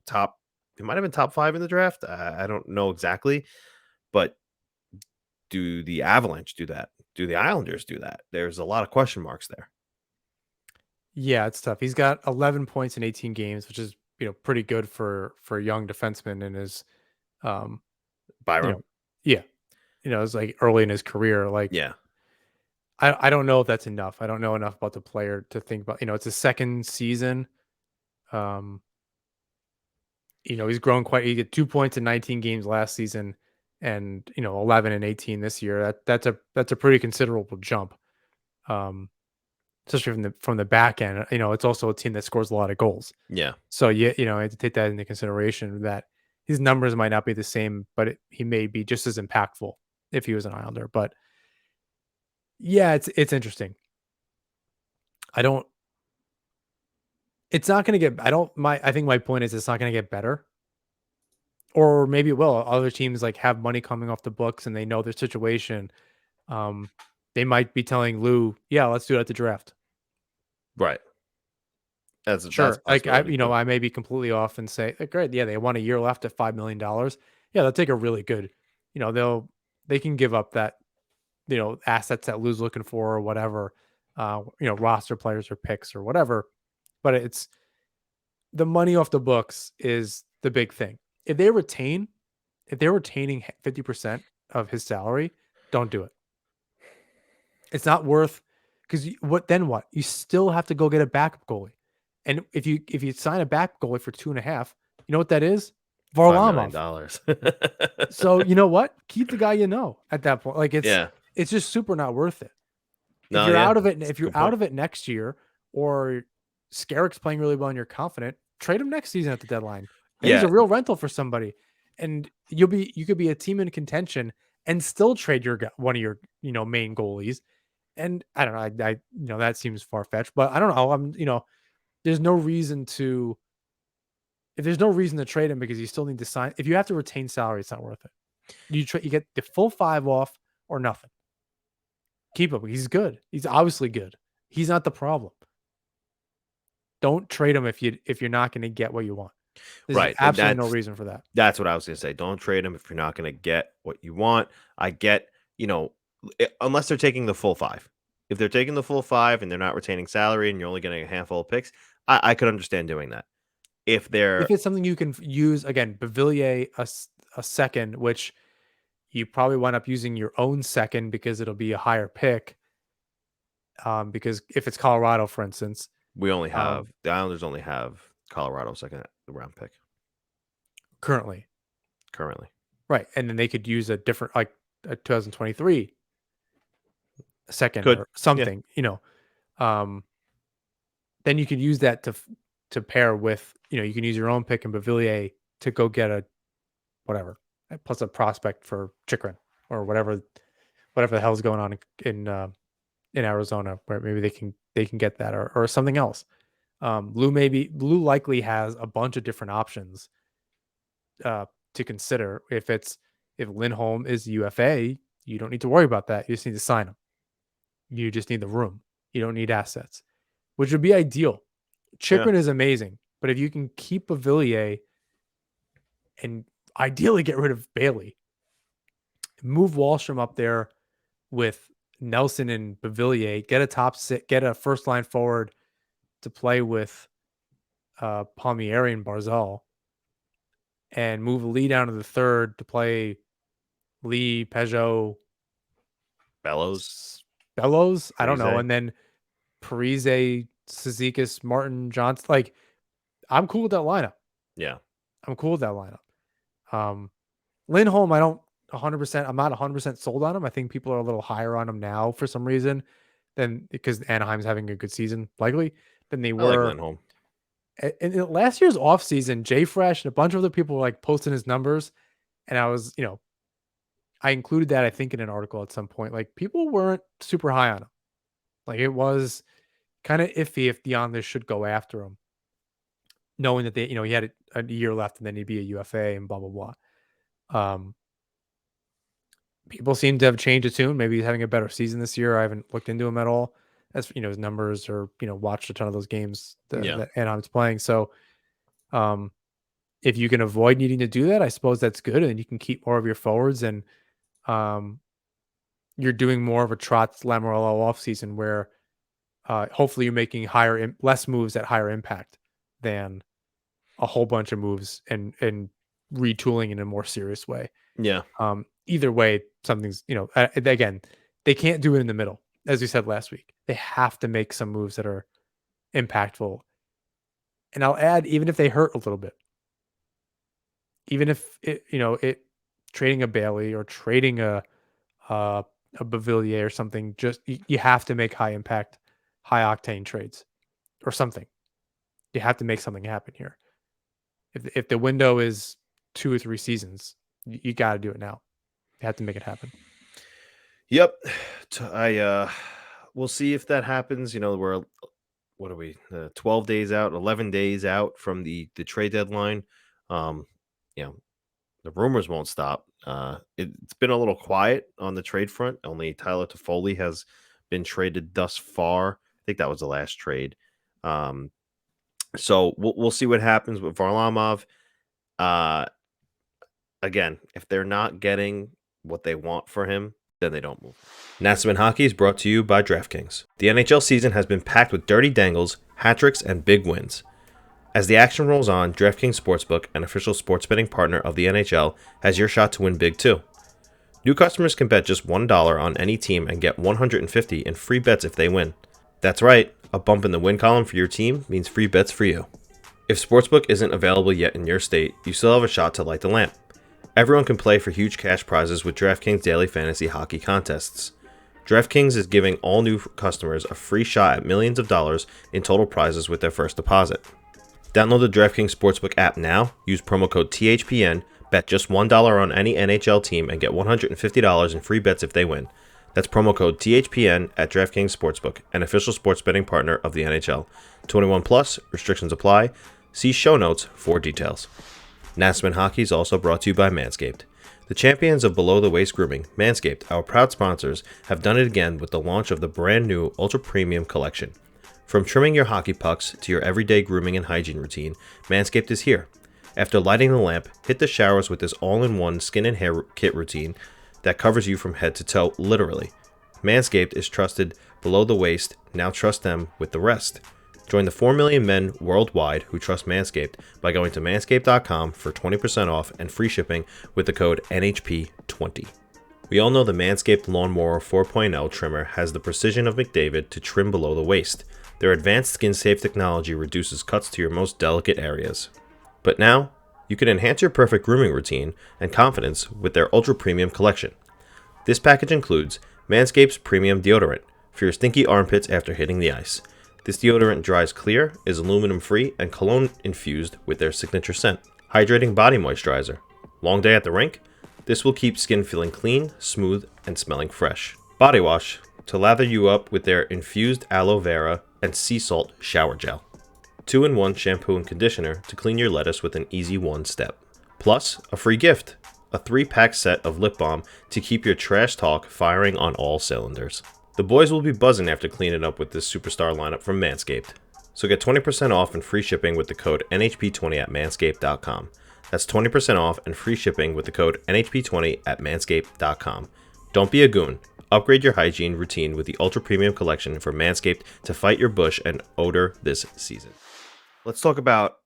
top, he might have been top 5 in the draft. I don't know exactly, but do the Avalanche do that? Do the Islanders do that? There's a lot of question marks there. Yeah, it's tough. He's got 11 points in 18 games, which is pretty good for a young defenseman in his um you Byram, know yeah, it's like early in his career. Like yeah, I don't know if that's enough. I don't know enough about the player to think about. It's a second season. Um, he's grown quite. He get 2 points in 19 games last season, and 11 and 18 this year. That's a pretty considerable jump. Um, Especially from the back end. It's also a team that scores a lot of goals. yeah, So yeah, I have to take that into consideration that his numbers might not be the same, but he may be just as impactful if he was an Islander. But yeah, it's interesting. I don't. It's not going to get. I don't. I think my point is it's not going to get better, or maybe it will. Other teams like have money coming off the books and they know their situation. Um, They might be telling Lou, "Yeah, let's do it at the draft." Right. That's a Sure, like, possibility too. I may be completely off and say, "Great, yeah, they want a year left at $5 million. Yeah, they'll take a really good," they can give up that, assets that Lou's looking for or whatever, roster players or picks or whatever, but it's the money off the books is the big thing. If they retain if they're retaining 50% of his salary, don't do it. It's not worth, because what then what? You still have to go get a backup goalie. And if you sign a backup goalie for 2.5, you know what that is? Varlamov. $5 million. So you know what? Keep the guy you know at that point. Like Yeah. it's just super not worth it. If No, you're yeah, out of it, that's if a you're good out point. of it next year, or Scarrick's playing really well and you're confident, trade him next season at the deadline. Then he's Yeah, a real rental for somebody, and you could be a team in contention and still trade one of your main goalies. And I don't know, that seems far fetched, but I don't know. There's no reason to if there's no reason to trade him because you still need to sign. If you have to retain salary, it's not worth it. You get the full 5 off or nothing. Keep him. He's good. He's obviously good. He's not the problem. Don't trade him if you're not going to get what you want. There's right, and absolutely no reason for that. that's what I was gonna say. Don't trade him if you're not gonna get what you want. I get, you know, unless they're taking the full 5. If they're taking the full 5 and they're not retaining salary and you're only getting a handful of picks, I could understand doing that. If they're If it's something you can use, again, Bavilier a second, which you probably wind up using your own second because it'll be a higher pick. Because if it's Colorado, for instance, we only have um, the Islanders only have Colorado second round pick currently, currently. right, and then they could use a different, like a 2023 second Could. or Yeah. something. Um, then you could use that to pair with, you can use your own pick and Bavilier to go get a whatever, plus a prospect for Chikrin or whatever the hell's going on in Arizona, where maybe they can get that or something else. Lou likely has a bunch of different options to consider. If Lindholm is UFA, you don't need to worry about that. You just need to sign him. You just need the room. You don't need assets, which would be ideal. Yeah. Chikrin is amazing, but if you can keep Bavilier and ideally get rid of Bailey, move Wallstrom up there with Nelson and Bavilier, get a top six, get a first line forward to play with Palmieri and Barzal, and move Lee down to the third to play Lee, Peugeot, Bellows, Bellows. I don't know, Parise. and then Parise, Cizikas, Martin, Johnson. Like, I'm cool with that lineup. Yeah. I'm cool with that lineup. Um, Lindholm, I don't 100%. I'm not 100% sold on him. I think people are a little higher on him now for some reason than because Anaheim's having a good season, likely than they I like were. Lindholm. In last year's offseason, Jay Fresh and a bunch of other people were like posting his numbers, and I included that I think in an article at some point. Like people weren't super high on him. Like it was kind of iffy if the Islanders should go after him, knowing that he had a year left and then he'd be a UFA and blah blah blah. Um, People seem to have changed the tune. Maybe he's having a better season this year. I haven't looked into him at all, as his numbers or watched a ton of those games Yeah. that Anaheim's playing. So, um, if you can avoid needing to do that, I suppose that's good, and you can keep more of your forwards, and um, you're doing more of a Trotz Lamoriello offseason where hopefully you're making less moves at higher impact than a whole bunch of moves and retooling in a more serious way. Yeah. Either way, something's, again, they can't do it in the middle. As we said last week, they have to make some moves that are impactful. And I'll add, even if they hurt a little bit, even if it trading a Bailey or trading uh, a Bavilier or something, just you have to make high impact, high octane trades or something. You have to make something happen here. If the window is 2 or 3 seasons, you got to do it now. You have to make it happen. Yep. We'll see if that happens. We're what are we? 12 days out, 11 days out from the trade deadline. Um, you know, The rumors won't stop. It's been a little quiet on the trade front. Only Tyler Toffoli has been traded thus far. I think that was the last trade. Um, so we'll see what happens with Varlamov. Uh, Again, if they're not getting what they want for him, then they don't move. Natsman Hockey is brought to you by Draftkings. The NHL season has been packed with dirty dangles, hat tricks, and big wins. As the action rolls on, DraftKings Sportsbook, an official sports betting partner of the NHL, has your shot to win big too. New customers can bet just $1 on any team and get $150 in free bets if they win. That's right, a bump in the win column for your team means free bets for you. If Sportsbook isn't available yet in your state, you still have a shot to light the lamp. Everyone can play for huge cash prizes with DraftKings Daily Fantasy Hockey Contests. DraftKings is giving all new customers a free shot at millions of dollars in total prizes with their first deposit. Download the DraftKings Sportsbook app now, use promo code THPN, bet just $1 on any NHL team, and get $150 in free bets if they win. That's promo code THPN at DraftKings Sportsbook, an official sports betting partner of the NHL. 21 plus, restrictions apply. See show notes for details. Natsman Hockey is also brought to you by Manscaped. The champions of below-the-waist grooming, Manscaped, our proud sponsors, have done it again with the launch of the brand new Ultra Premium Collection. From trimming your hockey pucks to your everyday grooming and hygiene routine, Manscaped is here. After lighting the lamp, hit the showers with this all-in-one skin and hair kit routine that covers you from head to toe, literally. Manscaped is trusted below the waist, now trust them with the rest. Join the 4 million men worldwide who trust Manscaped by going to manscaped.com for 20% off and free shipping with the code NHP20. We all know the Manscaped Lawnmower 4.0 trimmer has the precision of McDavid to trim below the waist. Their advanced skin-safe technology reduces cuts to your most delicate areas. But now, you can enhance your perfect grooming routine and confidence with their Ultra Premium Collection. This package includes Manscaped's Premium Deodorant for your stinky armpits after hitting the ice. This deodorant dries clear, is aluminum-free, and cologne-infused with their signature scent. Hydrating Body Moisturizer. Long day at the rink? This will keep skin feeling clean, smooth, and smelling fresh. Body Wash to lather you up with their infused aloe vera and sea salt shower gel. 2-in-1 shampoo and conditioner to clean your lettuce with an easy one step. Plus, a free gift, a 3-pack set of lip balm to keep your trash talk firing on all cylinders. The boys will be buzzing after cleaning up with this superstar lineup from Manscaped. So get 20% off and free shipping with the code NHP20 at manscaped.com. That's 20% off and free shipping with the code NHP20 at manscaped.com. Don't be a goon. Upgrade your hygiene routine with the Ultra Premium Collection from Manscaped to fight your bush and odor this season. Let's talk about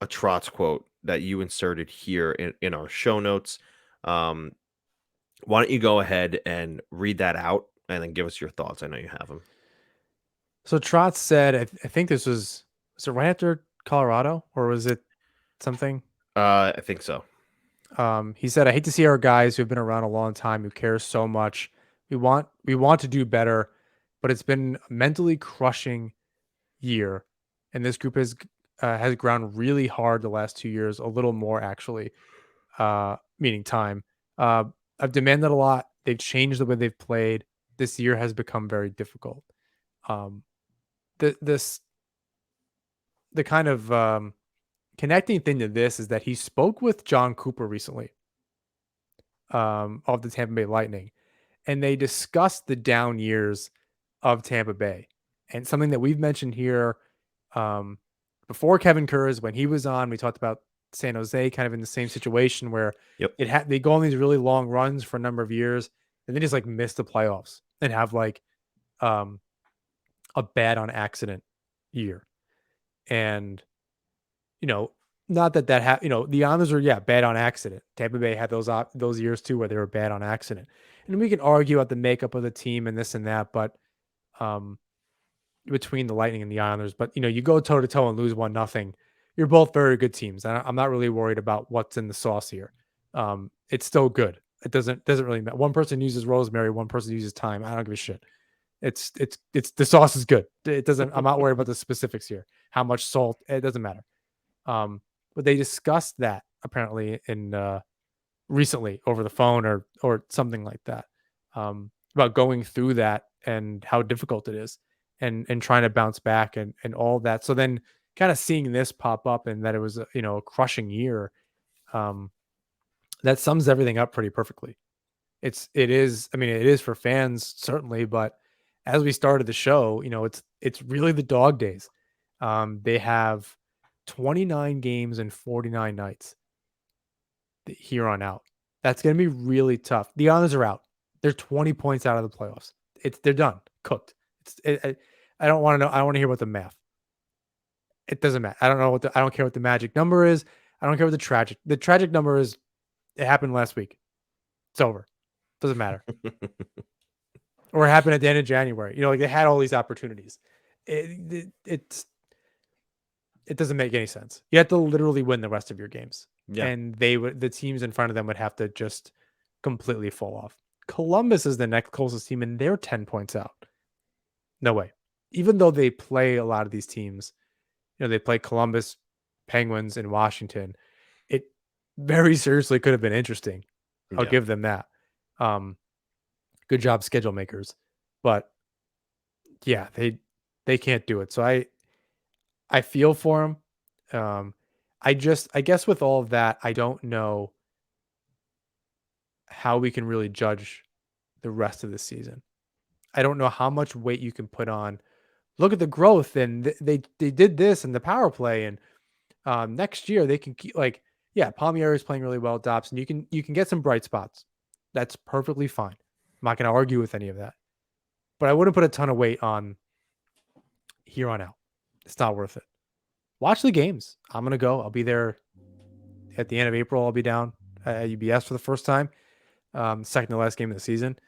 a Trotz quote that you inserted here in our show notes. Why don't you go ahead and read that out and then give us your thoughts? I know you have them. So Trotz said, I think this was it right after Colorado or was it something? I think so. He said, "I hate to see our guys who have been around a long time who care so much. We want to do better, but it's been a mentally crushing year, and this group has ground really hard the last 2 years, a little more actually, meaning time. Uh, I've demanded a lot. They've changed the way they've played. This year has become very difficult. Um, this the kind of connecting thing to this is that he spoke with John Cooper recently, of the Tampa Bay Lightning, and they discussed the down years of Tampa Bay. And something that we've mentioned here, um, before Kevin Kurz, when he was on, we talked about San Jose kind of in the same situation where Yep. they go on these really long runs for a number of years and then just like miss the playoffs and have like um, a bad on accident year. And you know, not that the Islanders are bad on accident. Tampa Bay had those years too where they were bad on accident, and we can argue about the makeup of the team and this and that, but um, between the Lightning and the Islanders, but you go toe to toe and lose 1-0. You're both very good teams. I'm not really worried about what's in the sauce here. It's still good. It doesn't really matter. One person uses rosemary, one person uses thyme. I don't give a shit. It's the sauce is good. It doesn't. I'm not worried about the specifics here. How much salt? It doesn't matter. But they discussed that apparently in recently over the phone or something like that, about going through that and how difficult it is and trying to bounce back and all that. So then kind of seeing this pop up and that it was a crushing year. That sums everything up pretty perfectly. It is, I mean, it is for fans certainly, but as we started the show, it's really the dog days. They have 29 games and 49 nights here on out. That's going to be really tough. The Islanders are out. They're 20 points out of the playoffs. They're done, cooked. I don't want to know. I don't want to hear about the math. It doesn't matter. I don't care what the magic number is. I don't care what the tragic number is. It happened last week. It's over. Doesn't matter. Or it happened at the end of January. Like they had all these opportunities. It doesn't make any sense. You have to literally win the rest of your games, Yeah. and the teams in front of them would have to just completely fall off. Columbus is the next closest team, and they're 10 points out. No way. Even though they play a lot of these teams, they play Columbus, Penguins, and Washington. It very seriously could have been interesting. I'll Yeah. give them that. Good job, schedule makers. But yeah, they can't do it. So I feel for them. I guess with all of that, I don't know how we can really judge the rest of the season. I don't know how much weight you can put on. Look at the growth, and they did this in the power play, and next year they can keep yeah, Palmieri is playing really well. Dobson, you can get some bright spots. That's perfectly fine. I'm not going to argue with any of that, but I wouldn't put a ton of weight on here on out. It's not worth it. Watch the games. I'm gonna go. I'll be there at the end of April. I'll be down at UBS for the first time. Second to last game of the season.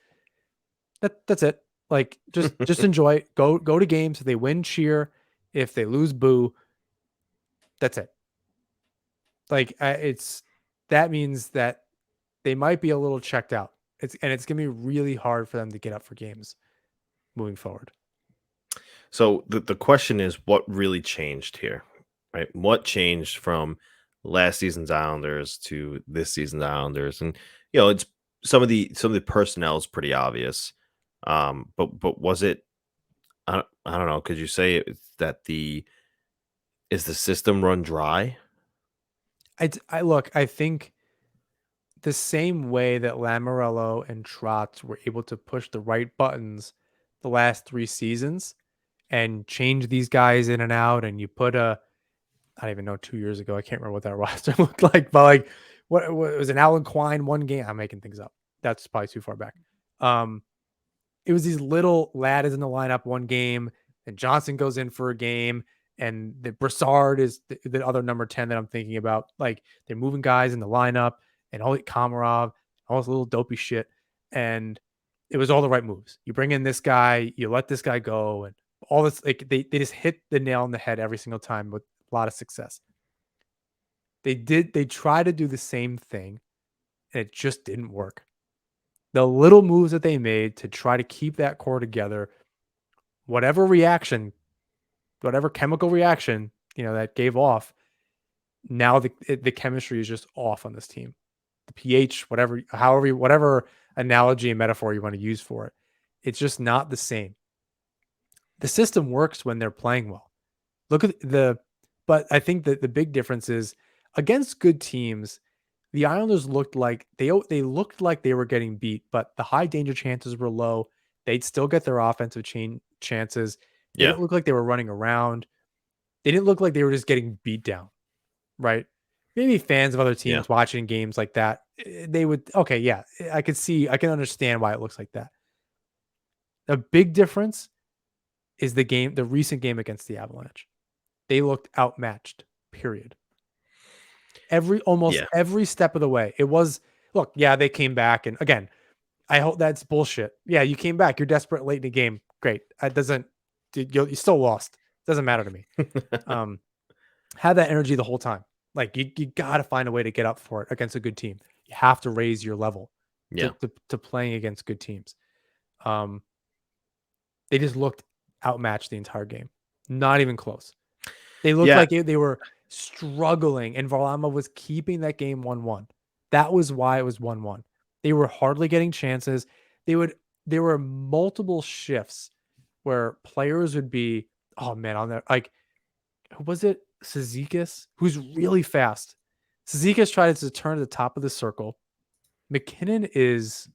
That's it. Like just enjoy it. Go to games. If they win, cheer. If they lose, boo. That's it. That means that they might be a little checked out. It's gonna be really hard for them to get up for games moving forward. So the question is, what really changed here, right? What changed from last season's Islanders to this season's Islanders? And it's some of the personnel is pretty obvious. But was it? I don't know. Could you say that the is the system run dry? I look. I think the same way that Lamoriello and Trotz were able to push the right buttons the last 3 seasons and change these guys in and out, and you put I don't even know, 2 years ago, I can't remember what that roster looked like, but, what it was, an Alan Quine 1 game. I'm making things up. That's probably too far back. Um, it was these little ladders in the lineup 1 game, and Johnson goes in for a game, and the Brassard is the other number 10 that I'm thinking about. Like, they're moving guys in the lineup, and all Komarov, all this little dopey shit, and it was all the right moves. You bring in this guy, you let this guy go, and all this, they just hit the nail on the head every single time with a lot of success. They try to do the same thing, and it just didn't work. The little moves that they made to try to keep that core together, whatever reaction, whatever chemical reaction, that gave off, now the chemistry is just off on this team. The pH, whatever analogy and metaphor you want to use for it, it's just not the same. The system works when they're playing well. But I think that the big difference is against good teams, the Islanders looked like they looked like they were getting beat, but the high danger chances were low. They'd still get their offensive chances. They Yeah. didn't look like they were running around. They didn't look like they were just getting beat down, right? Maybe fans of other Yeah. teams watching games like that, they would, okay, yeah, I can understand why it looks like that. The big difference is the recent game against the Avalanche. They looked outmatched, period. Almost Yeah. every step of the way. It was, look, yeah, they came back. And again, I hope that's bullshit. Yeah, you came back. You're desperate late in the game. Great. It doesn't, you still lost. Doesn't matter to me. Have that energy the whole time. Like you got to find a way to get up for it against a good team. You have to raise your level Yeah. to playing against good teams. They just looked outmatched the entire game. Not even close. They looked Yeah. like they were struggling, and Varlamov was keeping that game 1-1. That was why it was 1-1. They were hardly getting chances. There were multiple shifts where players would be, oh man, on there, like, who was it? Sezikis, who's really fast. Cizikas tried to turn to the top of the circle. McKinnon is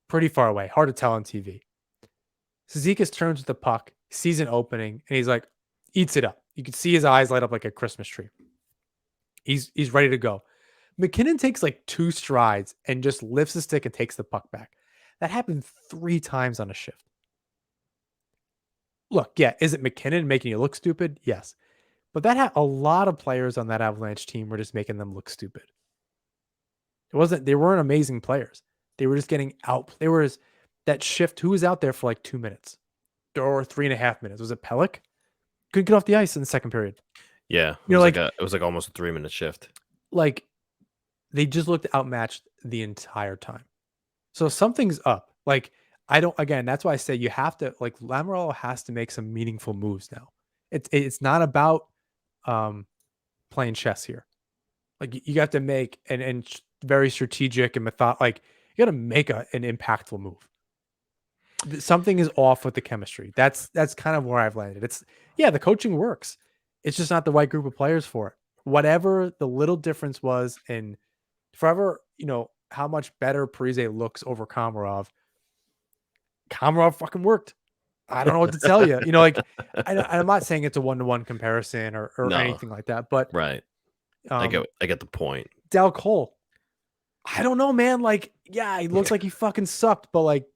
pretty far away. Hard to tell on TV. Cizikas turns with the puck, sees an opening, and he's like, eats it up. You can see his eyes light up like a Christmas tree. He's ready to go. McKinnon takes like 2 strides and just lifts the stick and takes the puck back. That happened 3 times on a shift. Look, yeah, is it McKinnon making you look stupid? Yes. But that had a lot of players on that Avalanche team were just making them look stupid. They weren't amazing players. They were just getting out. They were that shift. Who was out there for like 2 minutes or 3.5 minutes? Was it Pellick? Couldn't get off the ice in the second period. Yeah, it was like almost a 3-minute shift. Like they just looked outmatched the entire time. So something's up. Like again, that's why I say you have to like Lamoriello has to make some meaningful moves now. It's not about playing chess here. Like you have to make and very strategic and like you got to make an impactful move. Something is off with the chemistry. That's kind of where I've landed. The coaching works. It's just not the right group of players for it. Whatever the little difference was in forever, how much better Parise looks over Komarov. Komarov fucking worked. I don't know what to tell you. I'm not saying it's a 1-to-1 comparison or No. anything like that, but Right. I get the point. Dal Cole. I don't know, man. Like, yeah, he looks like he fucking sucked, but like,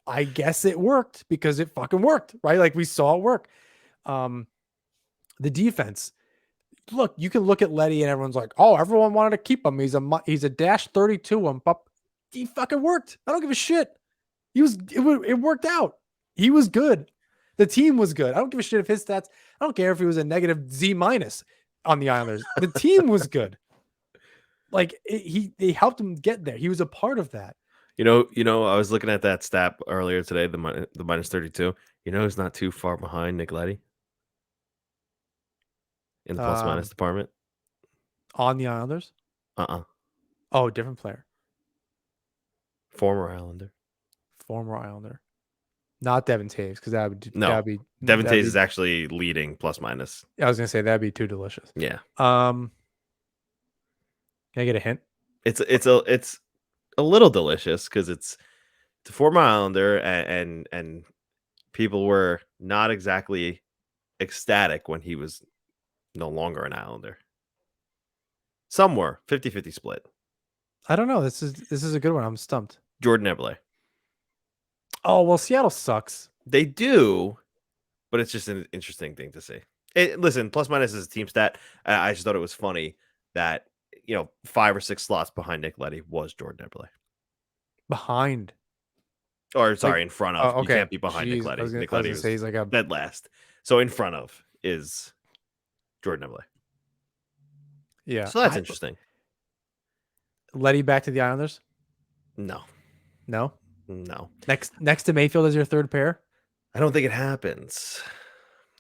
I guess it worked because it fucking worked, right? Like we saw it work. The defense. Look, you can look at Letty and everyone's like, "Oh, everyone wanted to keep him. He's a -32 but he fucking worked. I don't give a shit. It worked out. He was good. The team was good. I don't give a shit if his stats. I don't care if he was a -Z- on the Islanders. The team was good. Like they helped him get there. He was a part of that. I was looking at that stat earlier today, the -32. Who's not too far behind Nick Leddy in the plus minus department? On the Islanders? Oh, different player. Former Islander. Not Devin Taves, because that would be Devin Taves is actually leading plus minus. I was gonna say that'd be too delicious. Yeah. Can I get a hint? It's a little delicious because it's a former Islander and people were not exactly ecstatic when he was no longer an Islander. Some were 50-50 split. I don't know. This is a good one. I'm stumped. Jordan Eberle. Oh, well, Seattle sucks. They do, but it's just an interesting thing to see. Listen, plus minus is a team stat. I just thought it was funny that 5 or 6 slots behind Nick Leddy was Jordan Eberle. Behind. Or sorry, in front of. Okay. You can't be behind Nick Leddy. Nick Leddy was he's like a dead last. So in front of is Jordan Eberle. Yeah. So that's interesting. Leddy back to the Islanders? No. Next to Mayfield as your third pair? I don't think it happens.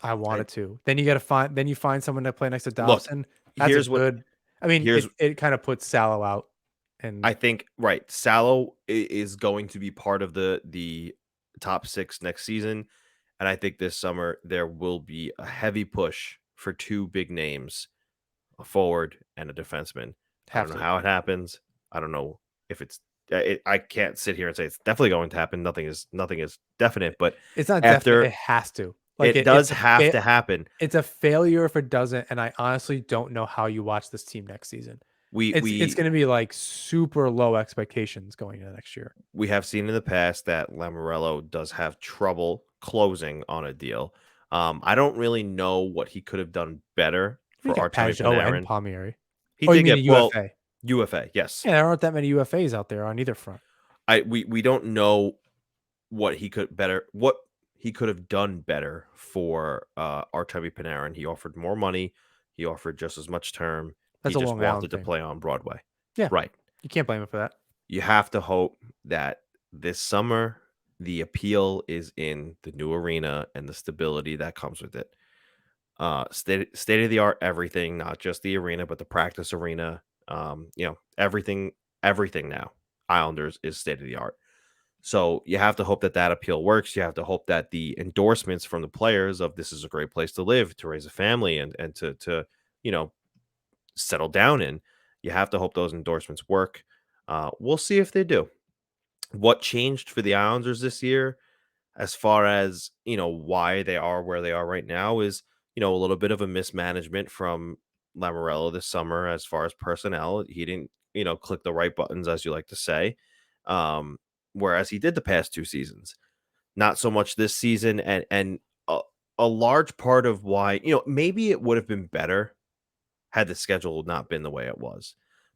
I want it to. Then you find someone to play next to Dobson. Look, that's good. I mean, it kind of puts Salo out. And I think Salo is going to be part of the top 6 next season, and I think this summer there will be a heavy push for 2 big names, a forward and a defenseman. I don't know how it happens. I don't know if it's. I can't sit here and say it's definitely going to happen. Nothing is definite, but it's not definite. It has to. Like it does have to happen. It's a failure if it doesn't, and I honestly don't know how you watch this team next season. It's going to be like super low expectations going into next year. We have seen in the past that Lamoriello does have trouble closing on a deal. I don't really know what he could have done better for Artemi Panarin and Palmieri. He did get UFA. UFA, yes. Yeah, there aren't that many UFAs out there on either front. We don't know what he could have done better for Artemi Panarin. He offered more money. He offered just as much term. That's he just wanted to play on Broadway. Yeah, right. You can't blame him for that. You have to hope that this summer the appeal is in the new arena and the stability that comes with it. State of the art everything, not just the arena, but the practice arena. Everything now. Islanders is state of the art. So you have to hope that appeal works. You have to hope that the endorsements from the players of this is a great place to live, to raise a family, and to settle down in. You have to hope those endorsements work. We'll see if they do. What changed for the Islanders this year, as far as why they are where they are right now, is a little bit of a mismanagement from Lamoriello this summer as far as personnel. He didn't click the right buttons, as you like to say, um, whereas he did the past 2 seasons. Not so much this season, and a large part of why maybe it would have been better had the schedule not been the way it was.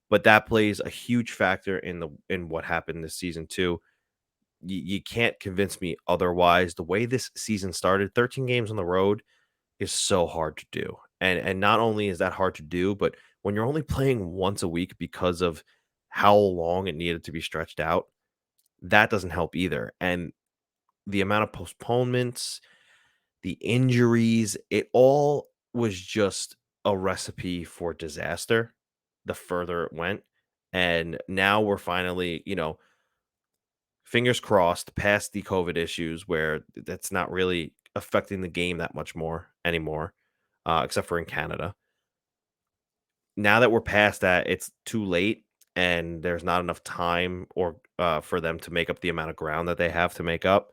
But that plays a huge factor in what happened this season too. You can't convince me otherwise. The way this season started, 13 games on the road, is so hard to do. And not only is that hard to do, but when you're only playing once a week because of how long it needed to be stretched out, that doesn't help either. And the amount of postponements, the injuries, it all was just a recipe for disaster the further it went. And now we're finally, fingers crossed, past the COVID issues where that's not really affecting the game that much more anymore, except for in Canada. Now that we're past that, it's too late and there's not enough time or for them to make up the amount of ground that they have to make up.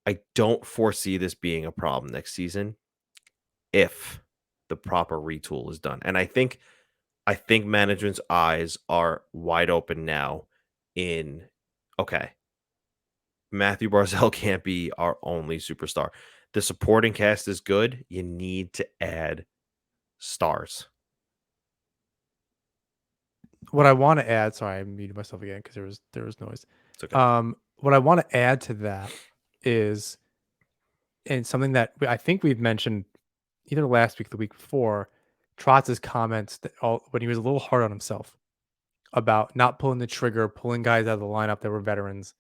I don't foresee this being a problem next season if the proper retool is done. And I think management's eyes are wide open now in okay, Matthew Barzell can't be our only superstar. The supporting cast is good. You need to add stars. What I want to add, sorry, I muted myself again because there was noise. It's okay. What I want to add to that is, and something that I think we've mentioned either last week or the week before, Trotz's comments when he was a little hard on himself about not pulling the trigger, pulling guys out of the lineup that were veterans,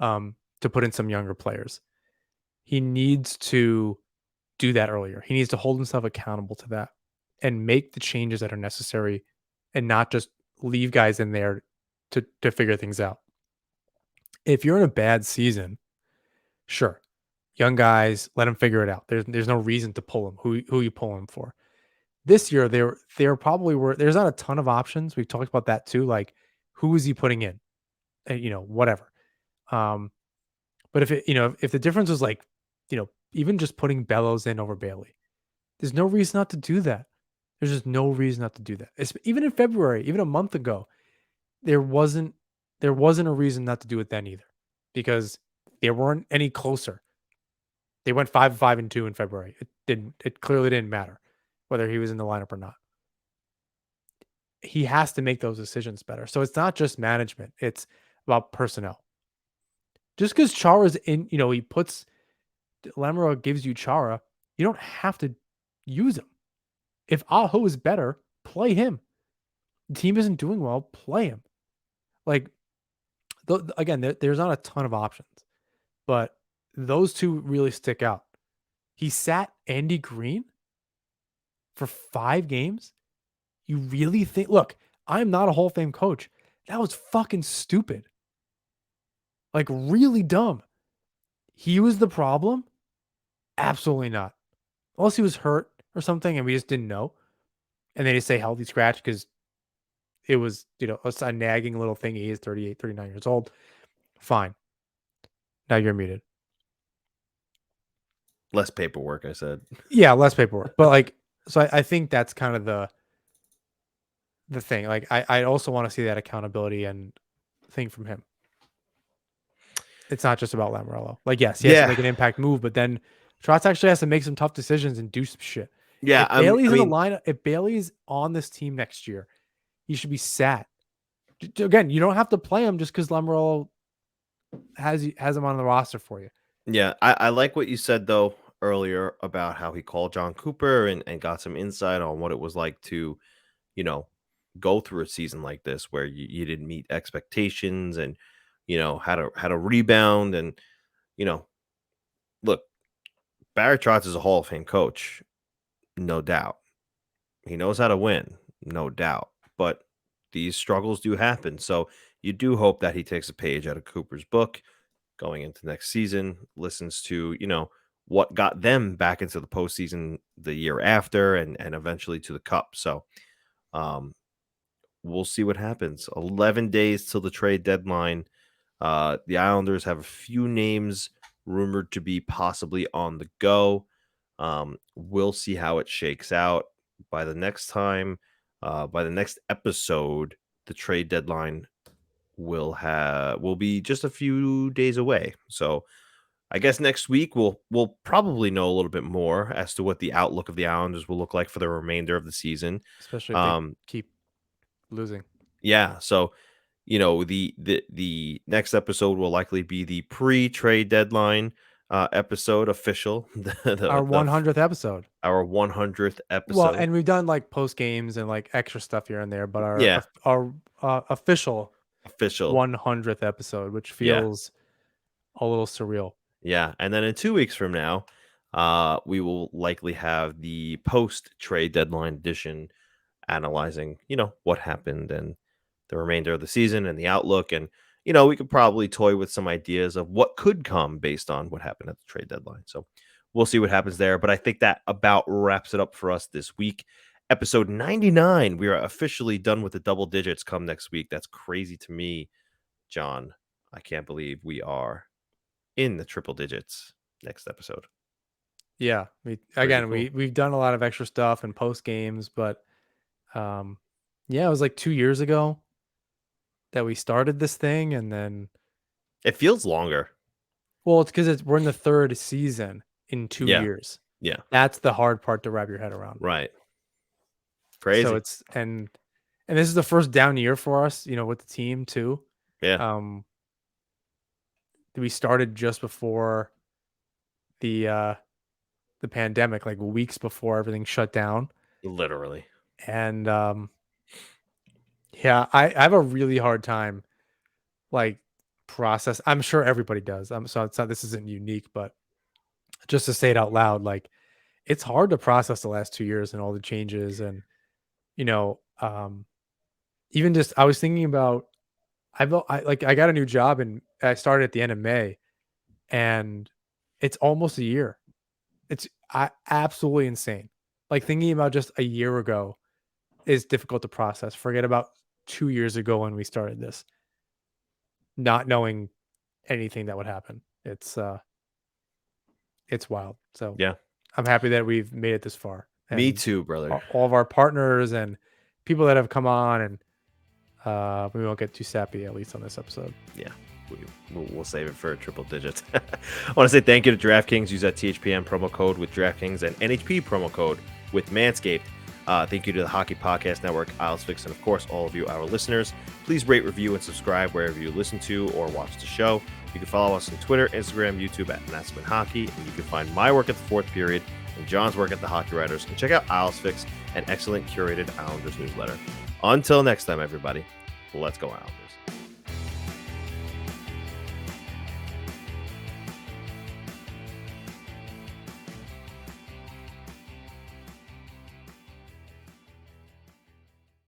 to put in some younger players. He needs to do that earlier. He needs to hold himself accountable to that and make the changes that are necessary and not just leave guys in there to figure things out. If you're in a bad season, sure, young guys, let them figure it out. There's no reason to pull them. Who you pull them for? This year, there probably were. There's not a ton of options. We've talked about that too. Like, who is he putting in? Whatever. Um, but if the difference was like, even just putting Bellows in over Bailey, there's no reason not to do that. There's just no reason not to do that. Even in February, even a month ago, there wasn't a reason not to do it then either, because they weren't any closer. They went 5-5-2 in February. It clearly didn't matter whether he was in the lineup or not. He has to make those decisions better. So it's not just management, it's about personnel. Just because Chara's in, he puts Lamora gives you Chara, you don't have to use him. If Aho is better, play him. The team isn't doing well, play him. Like, again, there's not a ton of options, but those two really stick out. He sat Andy Green for 5 games. You really think? Look, I'm not a Hall of Fame coach. That was fucking stupid. Like, really dumb. He was the problem? Absolutely not. Unless he was hurt or something and we just didn't know. And they just say healthy scratch because it was, a nagging little thing. He is 38, 39 years old. Fine. Now you're muted. Less paperwork, I said. Yeah, less paperwork. But so I think that's kind of the thing. Like, I also want to see that accountability and thing from him. It's not just about Lamoriello. Like, yes, he has to make an impact move, but then Trotz actually has to make some tough decisions and do some shit. Yeah, If Bailey's in the lineup, if Bailey's on this team next year, he should be sat. Again, you don't have to play him just because Lamoriello has him on the roster for you. Yeah, I like what you said though earlier about how he called John Cooper and got some insight on what it was like to, go through a season like this where you didn't meet expectations and had a rebound and look, Barry Trotz is a Hall of Fame coach, no doubt. He knows how to win, no doubt. But these struggles do happen. So you do hope that he takes a page out of Cooper's book going into next season, listens to, what got them back into the postseason the year after and eventually to the cup. So Um, we'll see what happens. 11 days till the trade deadline. The Islanders have a few names rumored to be possibly on the go. We'll see how it shakes out. By the next time, by the next episode, the trade deadline will be just a few days away. So I guess next week we'll probably know a little bit more as to what the outlook of the Islanders will look like for the remainder of the season. especially if they Um, keep losing. yeah, so the next episode will likely be the pre-trade deadline episode official, Our 100th episode. our 100th Well, episode. and we've done like post games and like extra stuff here and there, but Yeah, our official official. 100th episode, which Yeah. feels a little surreal. Yeah, and then in 2 weeks from now, we will likely have the post-trade deadline edition analyzing, what happened and the remainder of the season and the outlook. And, we could probably toy with some ideas of what could come based on what happened at the trade deadline. So we'll see what happens there. But I think that about wraps it up for us this week. Episode 99. We are officially done with the double digits come next week. That's crazy to me, John. I can't believe we are in the triple digits next episode. Yeah, Pretty cool. we've done a lot of extra stuff and post games, but yeah, it was like 2 years ago that we started this thing, and then It feels longer. well, it's because we're in the 3rd season in 2 Yeah. years. Yeah. That's the hard part to wrap your head around. Right. So Crazy. it's and this is the first down year for us, with the team too. Yeah. Um, we started just before the uh the pandemic, like weeks before everything shut down. Literally. And yeah, I have a really hard time like process. I'm sure everybody does. So it's not this isn't unique, but just to say it out loud, like it's hard to process the last 2 years and all the changes and you know, um even just I was thinking about I got a new job and I started at the end of May and it's almost a year. It's absolutely insane. Like thinking about just a year ago is difficult to process. Forget about 2 years ago when we started this, not knowing anything that would happen. It's wild. So Yeah. I'm happy that we've made it this far Me and too, brother. all of our partners and people that have come on and we won't get too sappy at least on this episode. Yeah. We'll save it for triple digits. I want to say thank you to DraftKings. Use that THPN promo code with DraftKings and NHP promo code with Manscaped. Thank you to the Hockey Podcast Network, Isles Fix, and of course, all of you, our listeners. Please rate, review, and subscribe wherever you listen to or watch the show. You can follow us on Twitter, Instagram, YouTube at Natsman Hockey, and you can find my work at the Fourth Period and John's work at the Hockey Writers. And check out Isles Fix, an excellent curated Islanders newsletter. Until next time, everybody, let's go Islanders.